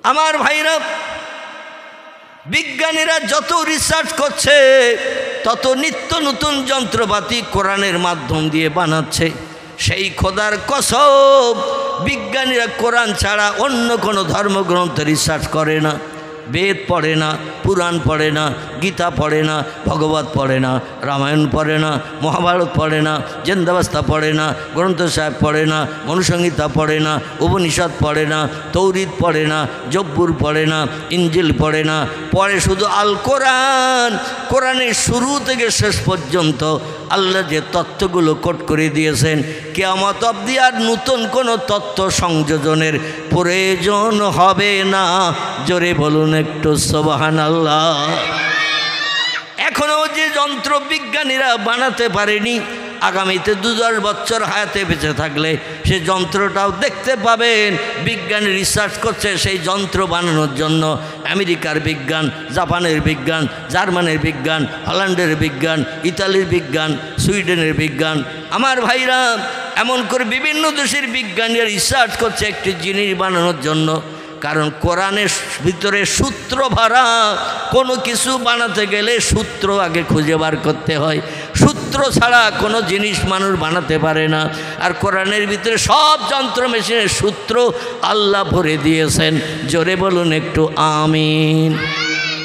আমার ভাইরা, বিজ্ঞানীরা যত রিসার্চ করছে তত নিত্য নতুন যন্ত্রপাতি কোরআনের মাধ্যম দিয়ে বানাচ্ছে। সেই খোদার কসম, বিজ্ঞানীরা কোরআন ছাড়া অন্য কোনো ধর্মগ্রন্থ রিসার্চ করে না, বেদ পড়ে না, পুরাণ পড়ে না, গীতা পড়ে না, ভগবত পড়ে না, রামায়ণ পড়ে না, মহাভারত পড়ে না, জেন্দাবাস্তা পড়ে না, গ্রন্থ সাহেব পড়ে না, মনুসংহিতা পড়ে না, উপনিষদ পড়ে না, তৌরিদ পড়ে না, জব্বুর পড়ে না, ইঞ্জিল পড়ে না, পড়ে শুধু আল কোরআন। কোরআনের শুরু থেকে শেষ পর্যন্ত আল্লাহ যে তত্ত্বগুলো কোট করে দিয়েছেন, কিয়ামত অবধি আর নতুন কোনো তত্ত্ব সংযোজনের প্রয়োজন হবে না। জোরে বলুন একটু সুবহানাল্লাহ। এখনও যে যন্ত্র বিজ্ঞানীরা বানাতে পারেনি, আগামীতে ২-১০ বছর হায়াতে বেঁচে থাকলে সে যন্ত্রটাও দেখতে পাবেন। বিজ্ঞানী রিসার্চ করছে সেই যন্ত্র বানানোর জন্য। আমেরিকার বিজ্ঞান, জাপানের বিজ্ঞান, জার্মানের বিজ্ঞান, হল্যান্ডের বিজ্ঞান, ইতালির বিজ্ঞান, সুইডেনের বিজ্ঞান। আমার ভাইরা, এমন করে বিভিন্ন দেশের বিজ্ঞানীরা রিসার্চ করছে একটি জিনিস বানানোর জন্য। কারণ কোরআনের ভিতরে সূত্র ভরা। কোনো কিছু বানাতে গেলে সূত্র আগে খুঁজে বার করতে হয়। সূত্র ছাড়া কোনো জিনিস মানুষ বানাতে পারে না। আর কোরআনের ভিতরে সব যন্ত্র মেশিনের সূত্র আল্লাহ ভরে দিয়েছেন। জোরে বলুন একটু আমিন।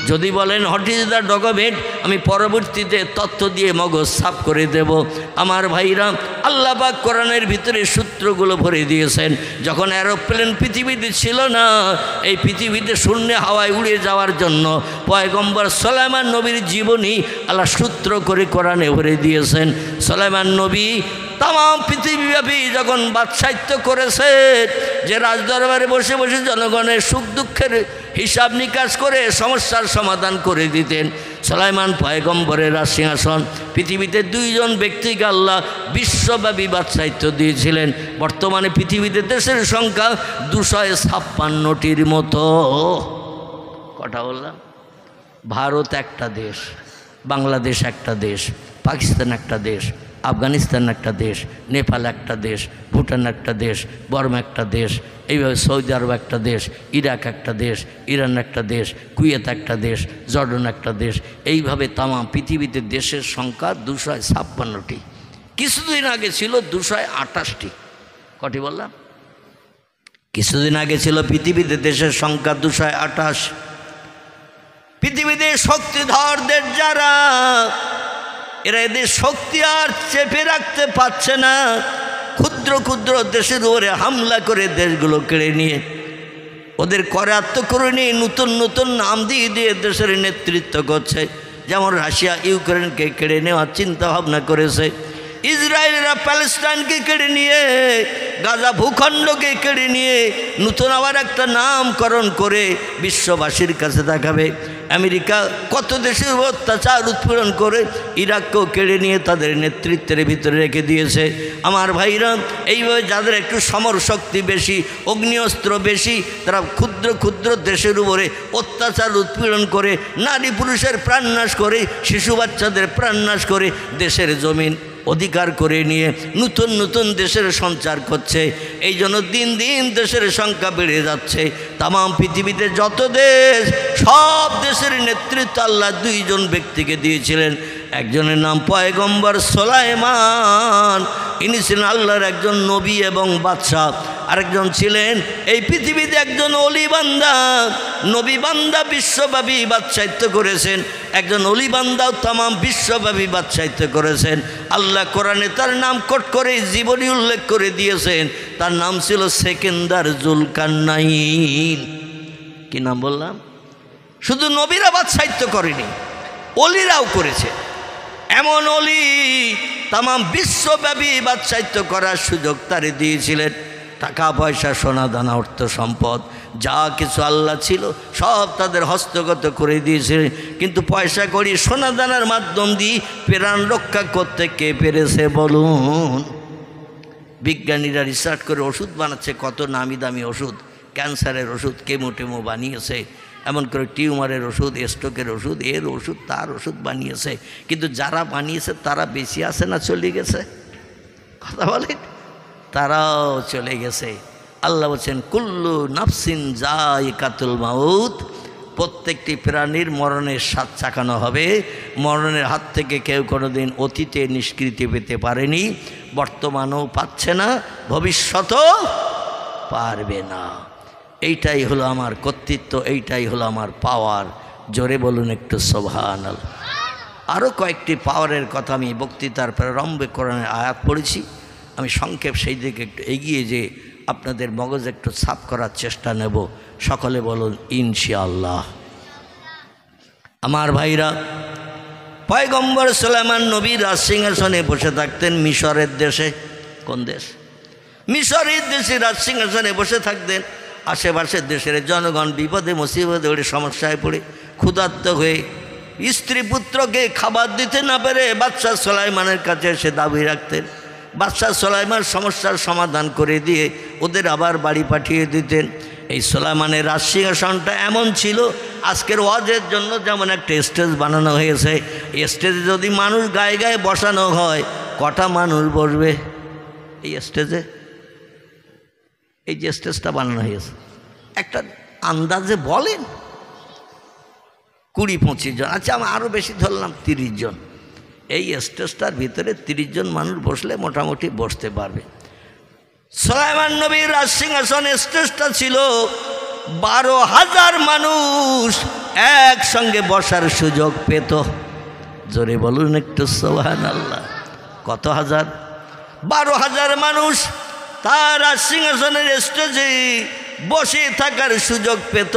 যদি বলেন হোয়াট ইজ দ্য ডকুমেন্ট, আমি পরবর্তীতে তথ্য দিয়ে মগজ সাফ করে দেব। আমার ভাইরা, আল্লাহ পাক কোরআনের ভিতরে সূত্রগুলো ভরে দিয়েছেন। যখন এরোপ্লেন পৃথিবীতে ছিল না, এই পৃথিবীতে শূন্য হাওয়ায় উড়ে যাওয়ার জন্য পয়গম্বর সুলাইমান নবীর জীবনী আল্লাহ সূত্র করে কোরআনে ভরে দিয়েছেন। সুলাইমান নবী তাম পৃথিবীব্যাপী যখন বাদশাহিত্য করেছেন, যে রাজদরবারে বসে বসে জনগণের সুখ দুঃখের হিসাব নিকাশ করে সমস্যার সমাধান করে দিতেন। সুলাইমান পয়গম্বরের সিংহাসন পৃথিবীতে 2 জন ব্যক্তিকে আল্লাহ বিশ্বব্যাপী বাদশাহিত্য দিয়েছিলেন। বর্তমানে পৃথিবীতে দেশের সংখ্যা 256টির মতো। কথা বললাম? ভারত একটা দেশ, বাংলাদেশ একটা দেশ, পাকিস্তান একটা দেশ, আফগানিস্তান একটা দেশ, নেপাল একটা দেশ, ভুটান একটা দেশ, বর্মা একটা দেশ, এইভাবে সৌদি আরব একটা দেশ, ইরাক একটা দেশ, ইরান একটা দেশ, কুয়েত একটা দেশ, জর্ডন একটা দেশ। এইভাবে তামাম পৃথিবীতে দেশের সংখ্যা 256টি। কিছুদিন আগে ছিল 228টি। কটি বললাম? কিছুদিন আগে ছিল পৃথিবীতে দেশের সংখ্যা 228। পৃথিবীতে শক্তিধরদের যারা, এরা এদের শক্তি আর চেপে রাখতে পারছে না। ক্ষুদ্র ক্ষুদ্র দেশের উপরে হামলা করে দেশগুলো কেড়ে নিয়ে, ওদের করায়ত্ত করে নিয়ে নতুন নতুন নাম দিয়ে দিয়ে দেশের নেতৃত্ব করছে। যেমন রাশিয়া ইউক্রেনকে কেড়ে নেওয়ার চিন্তা ভাবনা করেছে, ইসরায়েলরা প্যালেস্টাইনকে কেড়ে নিয়ে, গাজা ভূখণ্ডকে কেড়ে নিয়ে নতুন আবার একটা নামকরণ করে বিশ্ববাসীর কাছে দেখাবে। আমেরিকা কত দেশের অত্যাচার উৎপীড়ন করে ইরাককেও কেড়ে নিয়ে তাদের নেতৃত্বের ভিতরে রেখে দিয়েছে। আমার ভাইরা, এইভাবে যাদের একটু সমর শক্তি বেশি, অগ্নিঅস্ত্র বেশি, তারা ক্ষুদ্র ক্ষুদ্র দেশের উপরে অত্যাচার উৎপীড়ন করে, নারী পুরুষের প্রাণনাশ করে, শিশু বাচ্চাদের প্রাণনাশ করে দেশের জমিন অধিকার করে নিয়ে নতুন নতুন দেশের সঞ্চার করছে। এই জন্য দিন দিন দেশের সংখ্যা বেড়ে যাচ্ছে। তামাম পৃথিবীতে যত দেশ, সব দেশের নেতৃত্ব আল্লাহ 2 জন ব্যক্তিকে দিয়েছিলেন। একজনের নাম পয়গম্বর সুলাইমান, ইনি ছিলেন আল্লাহর একজন নবী এবং বাদশাহ। আরেকজন ছিলেন এই পৃথিবীতে একজন অলি বান্দা, নবী বান্দা বিশ্বব্যাপী বাদশাহিত্য করেছেন। একজন অলি বান্দাও তামাম বিশ্বব্যাপী বাদশাহিত্য করেছেন। আল্লাহ কোরআনে তার নাম কোট করে জীবনী উল্লেখ করে দিয়েছেন। তার নাম ছিল সেকেন্দার জুলকারনাইন। কি নাম বললাম? শুধু নবীরা বাদশাহিত্য করেনি, অলিরাও করেছে। এমন অলি তামাম বিশ্বব্যাপী বাদশাহিত্য করার সুযোগ তারে দিয়েছিলেন। টাকা পয়সা, সোনা দানা, অর্থ সম্পদ যা কিছু আল্লাহ ছিল সব তাদের হস্তগত করে দিয়েছিলেন। কিন্তু পয়সা করি, সোনা দানার মাধ্যম দিয়ে প্রাণ রক্ষা করতে কে পেরেছে বলুন? বিজ্ঞানীরা রিসার্চ করে ওষুধ বানাচ্ছে, কত নামি দামি ওষুধ, ক্যান্সারের ওষুধ, কেমোটেমো বানিয়েছে, এমন করে টিউমারের ওষুধ, স্ট্রোকের ওষুধ, এর ওষুধ, তার ওষুধ বানিয়েছে। কিন্তু যারা বানিয়েছে তারা বেশি আছে না চলে গেছে? কথা বলে, তারাও চলে গেছে। আল্লাহ বলছেন কুল্লু নাফসিন যায়িকাতুল মাউত, প্রত্যেকটি প্রাণীর মরণের স্বাদ চাখানো হবে। মরণের হাত থেকে কেউ কোনোদিন অতীতে নিষ্কৃতি পেতে পারেনি, বর্তমানেও পাচ্ছে না, ভবিষ্যতেও পারবে না। এইটাই হলো আমার কর্তৃত্ব, এইটাই হলো আমার পাওয়ার। জোরে বলুন একটু সুবহানাল্লাহ। আরও কয়েকটি পাওয়ারের কথা আমি বক্তৃতার প্রারম্ভে কোরআনের আয়াত পড়েছি। আমি সংক্ষেপ সেই দিকে একটু এগিয়ে যে আপনাদের মগজ একটু সাফ করার চেষ্টা নেব। সকলে বলুন ইনশাআল্লাহ। আমার ভাইরা, পয়গম্বর সুলাইমান নবী রাজসিংহাসনে বসে থাকতেন মিশরের দেশে। কোন দেশ? মিশরের দেশে রাজসিংহাসনে বসে থাকতেন। আশেপাশের দেশের জনগণ বিপদে মুসিবতে পড়ে, সমস্যায় পড়ে, ক্ষুধার্ত হয়ে স্ত্রী পুত্রকে খাবার দিতে না পেরে বাদশাহ সুলাইমানের কাছে এসে দাবি রাখতেন। বাদশাহ সুলাইমান সমস্যার সমাধান করে দিয়ে ওদের আবার বাড়ি পাঠিয়ে দিতেন। এই সুলাইমানের রাজসিংহাসনটা এমন ছিল, আজকের ওয়াজের জন্য যেমন একটা স্টেজ বানানো হয়েছে, এই স্টেজে যদি মানুষ গায়ে গায়ে বসানো হয়, কটা মানুষ বসবে এই স্টেজে? এই যে স্টেজটা বানানো হয়েছে, একটা আন্দাজে বলেন 20-25 জন, আচ্ছা আমি আরও বেশি ধরলাম 30 জন। এই স্টেজটার ভিতরে 30 জন মানুষ বসলে মোটামুটি বসতে পারবে। সুলাইমান নবীর রাজসিংহাসন স্টেজটা ছিল 12,000 মানুষ একসঙ্গে বসার সুযোগ পেত। জোরে বলুন একটু সুবহানাল্লাহ। কত হাজার? 12,000 মানুষ তার রাজসিংহাসনের স্টেজে বসে থাকার সুযোগ পেত।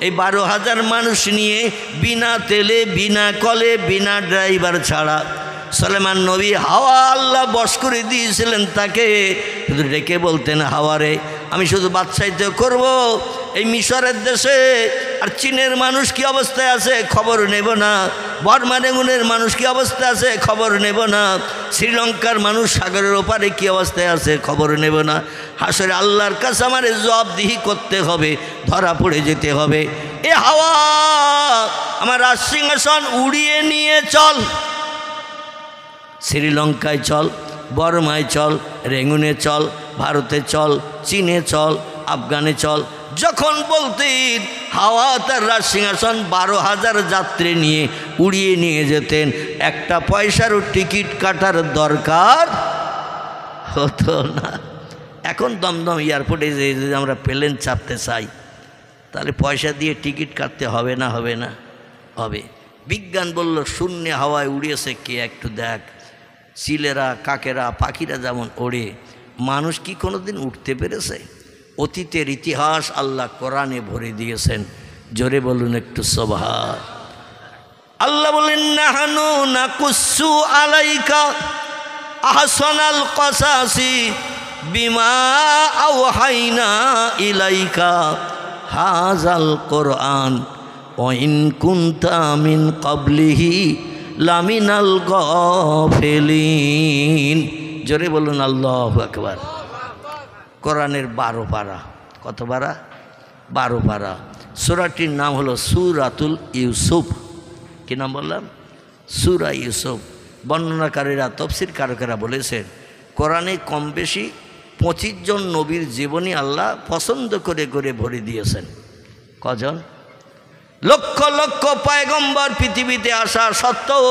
এই 12,000 মানুষ নিয়ে বিনা তেলে, বিনা কলে, বিনা ড্রাইভার ছাড়া সুলাইমান নবী হাওয়া আল্লাহ বশ করে দিয়েছিলেন তাকে। শুধু ডেকে বলতেন, হাওয়ারে আমি শুধু বাদশাহিতে করব এই মিশরের দেশে, আর চীনের মানুষ কি অবস্থায় আছে খবর নেব না, বর্মারেগুনের মানুষ কি অবস্থায় আছে খবর নেব না, শ্রীলঙ্কার মানুষ সাগরের ওপারে কি অবস্থায় আছে খবর নেব না। হাসরে আল্লাহর কাছে আমার জবাবদিহি করতে হবে, ধরা পড়ে যেতে হবে। এ হাওয়া আমার রাজসিংহাসন উড়িয়ে নিয়ে চল, শ্রীলঙ্কায় চল, বর্মায় চল, রেঙ্গুনে চল, ভারতে চল, চীনে চল, আফগানে চল। যখন বলতেন হাওয়া তার রাজসিংহাসন 12,000 যাত্রী নিয়ে উড়িয়ে নিয়ে যেতেন, একটা পয়সারও টিকিট কাটার দরকার হতো না। এখন দমদম এয়ারপোর্টে যে যদি আমরা প্লেন চাপতে চাই, তাহলে পয়সা দিয়ে টিকিট কাটতে হবে না? হবে না? হবে। বিজ্ঞান বলল শূন্য হাওয়ায় উড়িয়েছে কে একটু দেখ। চিলেরা, কাকেরা, পাখিরা যেমন ওড়ে, মানুষ কি কোনোদিন উঠতে পেরেছে? অতীতের ইতিহাস আল্লাহ কোরআনে ভরে দিয়েছেন। জোরে বলুন একটু সুবহান। আল্লাহ বলেন নাহানু নাকুসু আলাইকা আহসানাল কসাসি বিমা আওহাইনা ইলাইকা হাযাল কোরআন ওয়া ইন কুনতা মিন ক্বাবলিহি লামিনাল গাফিলিন। জোরে বলুন আল্লাহু আকবার। কোরআনের 12 পারা। কত পারা? 12 পারা। সূরাটির নাম হলো সূরাতুল ইউসুফ। কি নাম বললাম? সূরা ইউসুফ। বর্ণনাকারীরা, তফসিরকারকেরা বলেছেন কোরআনে কম বেশি 25 জন নবীর জীবনী আল্লাহ পছন্দ করে করে ভরে দিয়েছেন। কজন? লক্ষ লক্ষ পয়গম্বর পৃথিবীতে আসা সত্ত্বেও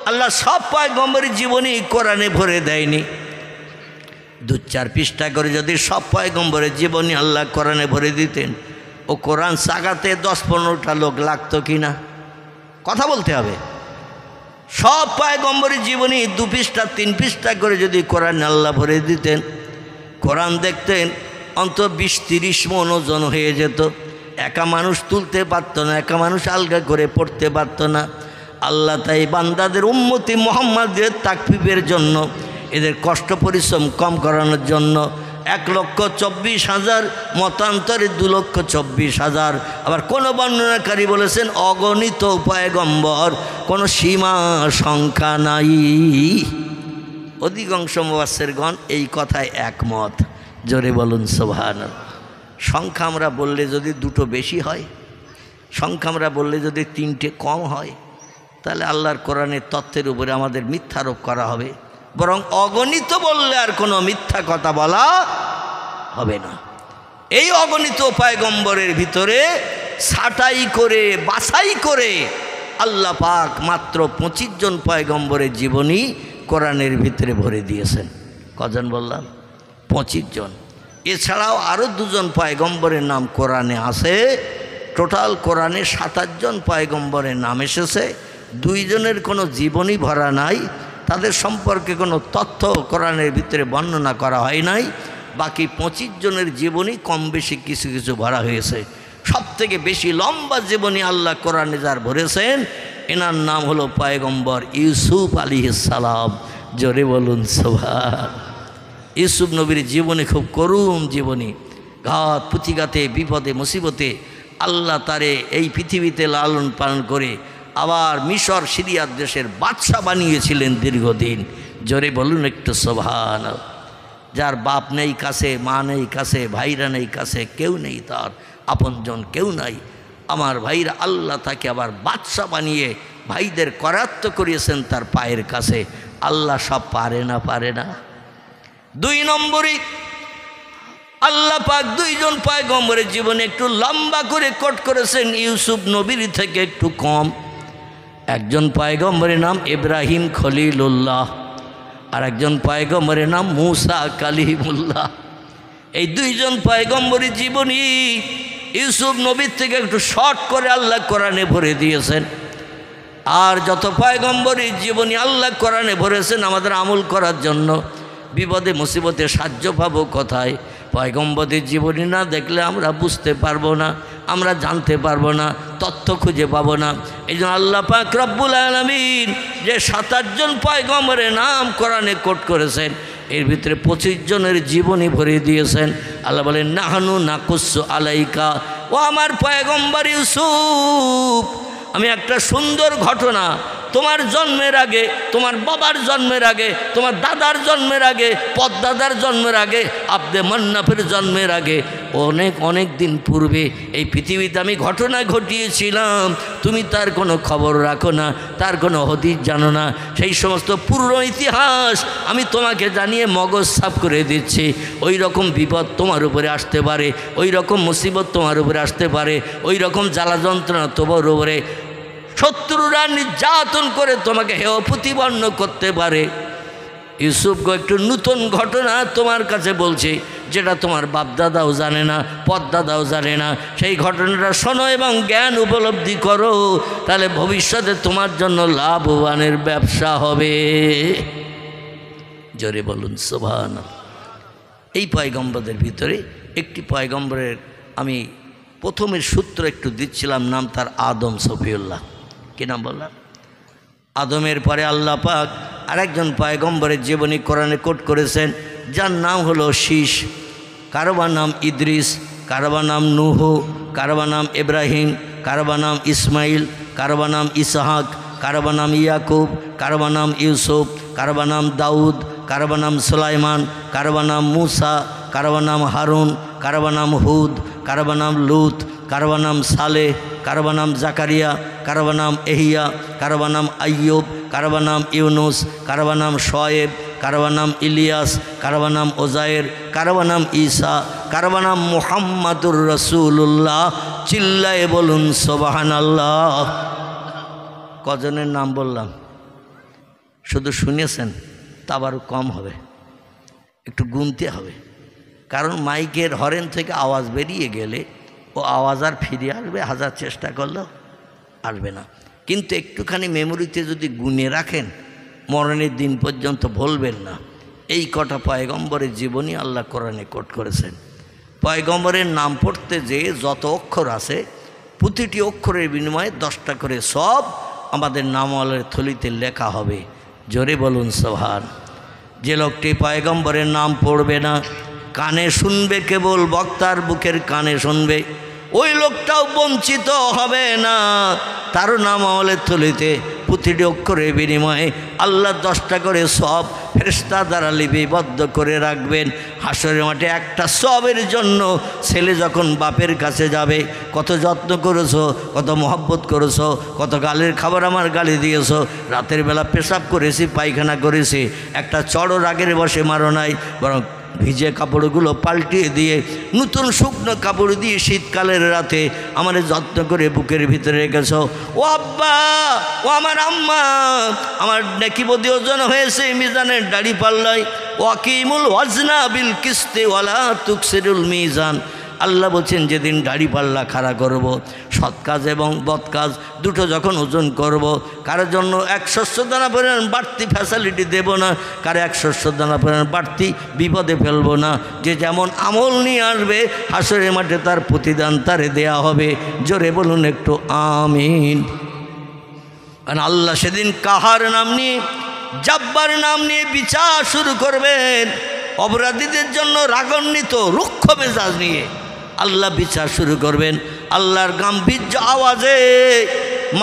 আল্লাহ সব পয়গম্বরের জীবনী কোরআনে ভরে দেয়নি। 2-4 পৃষ্ঠা করে যদি সব পয়গম্বরের জীবনী আল্লাহ কোরআনে ভরে দিতেন, ও কোরআন সাগাতে 10-15টা লোক লাগতো কি না? কথা বলতে হবে। সব পয়গম্বরের জীবনী 2 পৃষ্ঠা 3 পৃষ্ঠা করে যদি কোরআন আল্লাহ ভরে দিতেন, কোরআন দেখতেন অন্তত 20-30 মণ ওজন হয়ে যেত। একা মানুষ তুলতে পারতো না, একা মানুষ আলগা করে পড়তে পারতো না। আল্লাহ তাই বান্দাদের উম্মতি মুহাম্মাদের তাকফীরের জন্য, এদের কষ্ট পরিশ্রম কম করানোর জন্য 1,24,000, মতান্তরে 2,24,000। আবার কোনো বর্ণনাকারী বলেছেন অগণিত পয়গম্বর, কোনো সীমা সংখ্যা নাই। অধিকাংশ মুফাসসিরগণ এই কথায় একমত। জোরে বলুন সুবহানাল্লাহ। সংখ্যা আমরা বললে যদি 2টো বেশি হয়, সংখ্যা আমরা বললে যদি 3টে কম হয়, তাহলে আল্লাহর কোরআনের তত্ত্বের উপরে আমাদের মিথ্যারোপ করা হবে। বরং অগণিত বললে আর কোনো মিথ্যা কথা বলা হবে না। এই অগণিত পয়গম্বরের ভিতরে ছাঁটাই করে বাছাই করে আল্লাহ পাক মাত্র 25 জন পয়গম্বরের জীবনী কোরআনের ভিতরে ভরে দিয়েছেন। কজন বললাম? 25 জন। এছাড়াও আরও 2 জন পয়গম্বরের নাম কোরআনে আছে। টোটাল কোরআনে 27 জন পয়গম্বরের নাম এসেছে। 2 জনের কোনো জীবনী ভরা নাই, তাদের সম্পর্কে কোনো তথ্য কোরআনের ভিতরে বর্ণনা করা হয় নাই। বাকি 25 জনের জীবনী কম বেশি কিছু কিছু ভরা হয়েছে। সবথেকে বেশি লম্বা জীবনী আল্লাহ কোরআনে যার ভরেছেন এনার নাম হলো পয়গম্বর ইউসুফ আলাইহিস সালাম। জোরে বলুন সুবহান। ইউসুফ নবীর জীবনী খুব করুণ জীবনী। ঘাত প্রতিঘাতে বিপদে মুসিবতে আল্লাহ তারে এই পৃথিবীতে লালন পালন করে আবার মিশর সিরিয়ার দেশের বাদশা বানিয়েছিলেন দীর্ঘদিন। জোরে বলুন একটু সুবহান। যার বাপ নেই কাছে, মা নেই কাছে, ভাইরা নেই কাছে, কেউ নেই, তার আপনজন কেউ নাই, আমার ভাইরা আল্লাহ তাকে আবার বাদশা বানিয়ে ভাইদের করায়ত্ত করিয়েছেন তার পায়ের কাছে। আল্লাহ সব পারে না? পারে না। 2 নম্বরে আল্লাহ পাক 2 জন পয়গম্বরের জীবনে একটু লম্বা করে কোট করেছেন, ইউসুফ নবীর থেকে একটু কম। একজন পয়গম্বরের নাম ইব্রাহিম খলিলুল্লাহ, আর একজন পয়গম্বরের নাম মুসা কালিমুল্লাহ। এই 2 জন পয়গম্বরের জীবনী ইউসুফ নবীর থেকে একটু শর্ট করে আল্লাহ কোরআনে ভরে দিয়েছেন। আর যত পয়গম্বরের জীবনী আল্লাহ কোরআনে ভরেছেন আমাদের আমল করার জন্য। বিপদে মুসিবতে সাহায্য পাবো কোথায়? পয়গম্বরের জীবনী না দেখলে আমরা বুঝতে পারবো না, আমরা জানতে পারবো না, তথ্য খুঁজে পাবো না। এই জন্য আল্লাহ পাক রব্বুল আলামিন যে 27 জন পয়গম্বরের নাম কোরআনে কোট করেছেন এর ভিতরে 25 জনের জীবনী ভরে দিয়েছেন। আল্লাহ বলেন নাহনু নাকুসু আলাইকা, ও আমার পয়গম্বর ইউসুফ, আমি একটা সুন্দর ঘটনা তোমার জন্মের আগে, তোমার বাবার জন্মের আগে, তোমার দাদার জন্মের আগে, পদ্দাদার জন্মের আগে, আব্দে মান্নাফের জন্মের আগে, অনেক অনেক দিন পূর্বে এই পৃথিবীতে আমি ঘটনা ঘটিয়েছিলাম। তুমি তার কোনো খবর রাখো না, তার কোনো হদিস জানো না। সেই সমস্ত পুরনো ইতিহাস আমি তোমাকে জানিয়ে মগজ সাফ করে দিচ্ছি। ওই রকম বিপদ তোমার উপরে আসতে পারে, ওই রকম মুসিবত তোমার উপরে আসতে পারে, ওই রকম জ্বালা যন্ত্রণা তোমার উপরে শত্রুরা নির্যাতন করে তোমাকে হেয় প্রতিপন্ন করতে পারে। ইউসুফকে একটু নতুন ঘটনা তোমার কাছে বলছি, যেটা তোমার বাপদাদাও জানে না, পদ্দাদাও জানে না। সেই ঘটনাটা শোনো এবং জ্ঞান উপলব্ধি করো, তাহলে ভবিষ্যতে তোমার জন্য লাভবানের ব্যবসা হবে। জোরে বলুন সুবহানাল্লাহ। এই পয়গম্বরদের ভিতরে একটি পয়গম্বরের আমি প্রথমের সূত্র একটু দিচ্ছিলাম, নাম তার আদম সফিউল্লাহ। কী নাম বললাম? আদমের পরে আল্লাহ পাক আরেকজন পয়গম্বরের জীবনী কোরআনে কোট করেছেন, যার নাম হলো শীষ। কারোবার নাম ইদ্রিস, কারোবার নাম নূহ, কারোবার নাম ইব্রাহিম, কারোবার নাম ইসমাইল, কারোবার নাম ইসহাক, কারোবার নাম ইয়াকুব, কারোবার নাম ইউসুফ, কারোবার নাম দাউদ, কারোবার নাম সুলাইমান, কারোবার নাম মুসা, কারোবার নাম হারুন, কারোবার নাম হুদ, কারোবার নাম লুত, কারোবার নাম সালেহ, কারোবার নাম জাকারিয়া, কারোবার নাম এহিয়া, কারোবার নাম আইয়ুব, কারোবার নাম ইউনুস, কারোবার নাম শোয়েব, কারোবার নাম ইলিয়াস, কারোবার নাম ওজায়ের, কারোবার নাম ঈসা, কারোবার নাম মুহাম্মাদুর রাসূলুল্লাহ। চিল্লায়ে বলুন সুবহানাল্লাহ। কজনের নাম বললাম? শুধু শুনেছেন তা আবার কম হবে, একটু গুনতে হবে। কারণ মাইকের হরেন থেকে আওয়াজ বেরিয়ে গেলে ও আওয়াজ আর ফিরে আসবে, হাজার চেষ্টা করলেও আসবে না। কিন্তু একটুখানি মেমোরিতে যদি গুনে রাখেন, মরণের দিন পর্যন্ত ভুলবেন না। এই কটা পয়গম্বরের জীবনী আল্লাহ কোরআনে কোট করেছেন। পয়গম্বরের নাম পড়তে যে যত অক্ষর আছে, প্রতিটি অক্ষরের বিনিময়ে 10টা করে সব আমাদের নামালের থলিতে লেখা হবে। জোরে বলুন সুবহান। যে লোকটি পয়গম্বরের নাম পড়বে না, কানে শুনবে, কেবল বক্তার বুকের কানে শুনবে, ওই লোকটাও বঞ্চিত হবে না। তার নাম আমলের থলিতে প্রতিটি অক্ষরের বিনিময়ে আল্লাহ 10টা করে সব ফেরেশতা দ্বারা লিপিবদ্ধ করে রাখবেন। হাসরের মাঠে একটা সবের জন্য ছেলে যখন বাপের কাছে যাবে, কত যত্ন করেছো, কত মহব্বত করেছো, কত গালের খাবার আমার গালি দিয়েছো, রাতের বেলা পেশাব করেছি, পায়খানা করেছি, একটা চড়ও রাগের বসে মারো নাই, বরং ভিজে কাপড়গুলো পাল্টিয়ে দিয়ে নতুন শুকনো কাপড় দিয়ে শীতকালের রাতে আমার যত্ন করে বুকের ভিতরে রেখেছ। ও আব্বা, ও আমার আম্মা, আমার নেকিবতী ওজন হয়েছে মিজানের দাড়ি পাল্লায়। ওয়াকিমুল ওয়াজনা বিল কিস্তি ওয়ালা তুকসিরুল মিজান। আল্লাহ বলছেন যেদিন দাড়ি পাল্লা খাড়া করব, সৎ কাজ এবং বদ কাজ দুটো যখন ওজন করব, কারোর জন্য 100 দানা পরিমাণ বাড়তি ফ্যাসিলিটি দেব না, কারো 100 দানা পরিমাণ বাড়তি বিপদে ফেলবো না। যে যেমন আমল নিয়ে আসবে হাসরের মাঠে তার প্রতিদান তারে দেয়া হবে। জোরে বলুন একটু আমিন। কারণ আল্লাহ সেদিন কাহার নাম নিয়ে, জব্বার নাম নিয়ে বিচার শুরু করবেন। অপরাধীদের জন্য রাগান্বিত রুক্ষ মেজাজ নিয়ে আল্লাহ বিচার শুরু করবেন। আল্লাহর গাম্ভীর্য আওয়াজে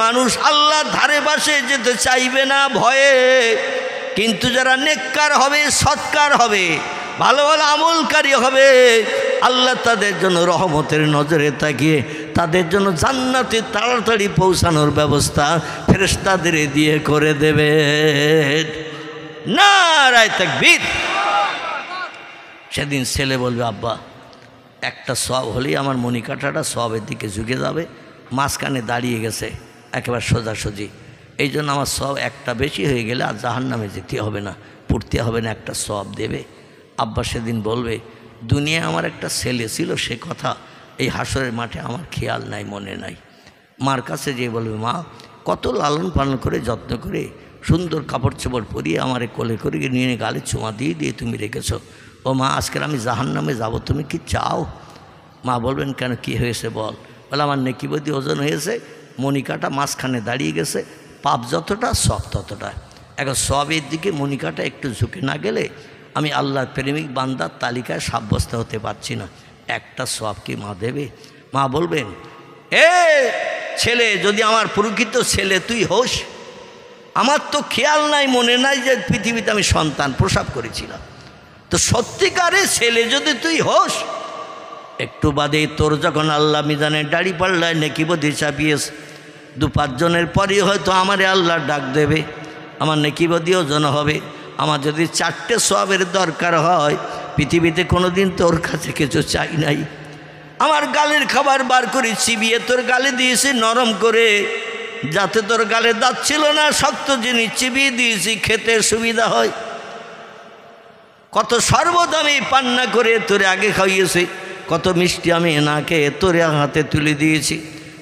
মানুষ আল্লাহর ধারে পাশে যেতে চাইবে না ভয়ে। কিন্তু যারা নেককার হবে, সৎকার হবে, ভালো ভালো আমলকারী হবে, আল্লাহ তাদের জন্য রহমতের নজরে তাকিয়ে তাদের জন্য জান্নাতে তাড়াতাড়ি পৌঁছানোর ব্যবস্থা ফেরেশতাদের দিয়ে করে দেবে। নারায়ে তাকবীর। সেদিন ছেলে বলবে, আব্বা একটা সওয়াব হলেই আমার মণিকাঠাটা সওয়াবের দিকে ঝুঁকে যাবে, মাঝখানে দাঁড়িয়ে গেছে একেবারে সোজাসুজি, এই জন্য আমার সওয়াব একটা বেশি হয়ে গেলে আর জাহান্নামে যেতে হবে না, পড়তে হবে না, একটা সওয়াব দেবে। আব্বা সেদিন বলবে, দুনিয়ায় আমার একটা ছেলে ছিল, সে কথা এই হাসরের মাঠে আমার খেয়াল নাই, মনে নাই। মার কাছে যেয়ে বলবে, মা কত লালন পালন করে যত্ন করে সুন্দর কাপড় চোপড় পরিয়ে আমারে কোলে করে নিয়ে গালে চুমা দিয়ে দিয়ে তুমি রেখেছো। ও মা, আজকের আমি জাহান্নামে যাব, তুমি কি চাও? মা বলবেন, কেন, কি হয়েছে বল? বলে, আমার নেকিবতী ওজন হয়েছে, মণিকাটা মাঝখানে দাঁড়িয়ে গেছে, পাপ যতটা সব ততটা। এখন সবের দিকে মণিকাটা একটু ঝুঁকে না গেলে আমি আল্লাহর প্রেমিক বান্দার তালিকায় সাব্যস্ত হতে পারছি না। একটা সব কি মা দেবে? মা বলবেন, এ ছেলে, যদি আমার প্রকৃত ছেলে তুই হোস, আমার তো খেয়াল নাই, মনে নাই যে পৃথিবীতে আমি সন্তান প্রসব করেছিলাম, তো সত্যিকারের ছেলে যদি তুই হোস, একটু বাদে তোর যখন আল্লাহ মিজানের দাড়ি পাল্লায় নেকিবতী চাপিয়েছে, 2-5 জনের পরই হয়তো আমারে আল্লাহ ডাক দেবে, আমার নেকিবতী ওজন হবে। আমার যদি 4টে সওয়াবের দরকার হয়, পৃথিবীতে কোনো দিন তোর কাছে কিছু চাই নাই। আমার গালের খাবার বার করে চিবিয়ে তোর গালে দিয়েছি নরম করে, যাতে তোর গালে দাঁত ছিল না, শক্ত জিনিস চিবিয়ে দিয়েছি, খেতে সুবিধা হয়। কত সর্বদামি পান্না করে তোরে আগে খাইয়েছি, কত মিষ্টি আমি না খেয়ে তোরে হাতে তুলে দিয়েছি।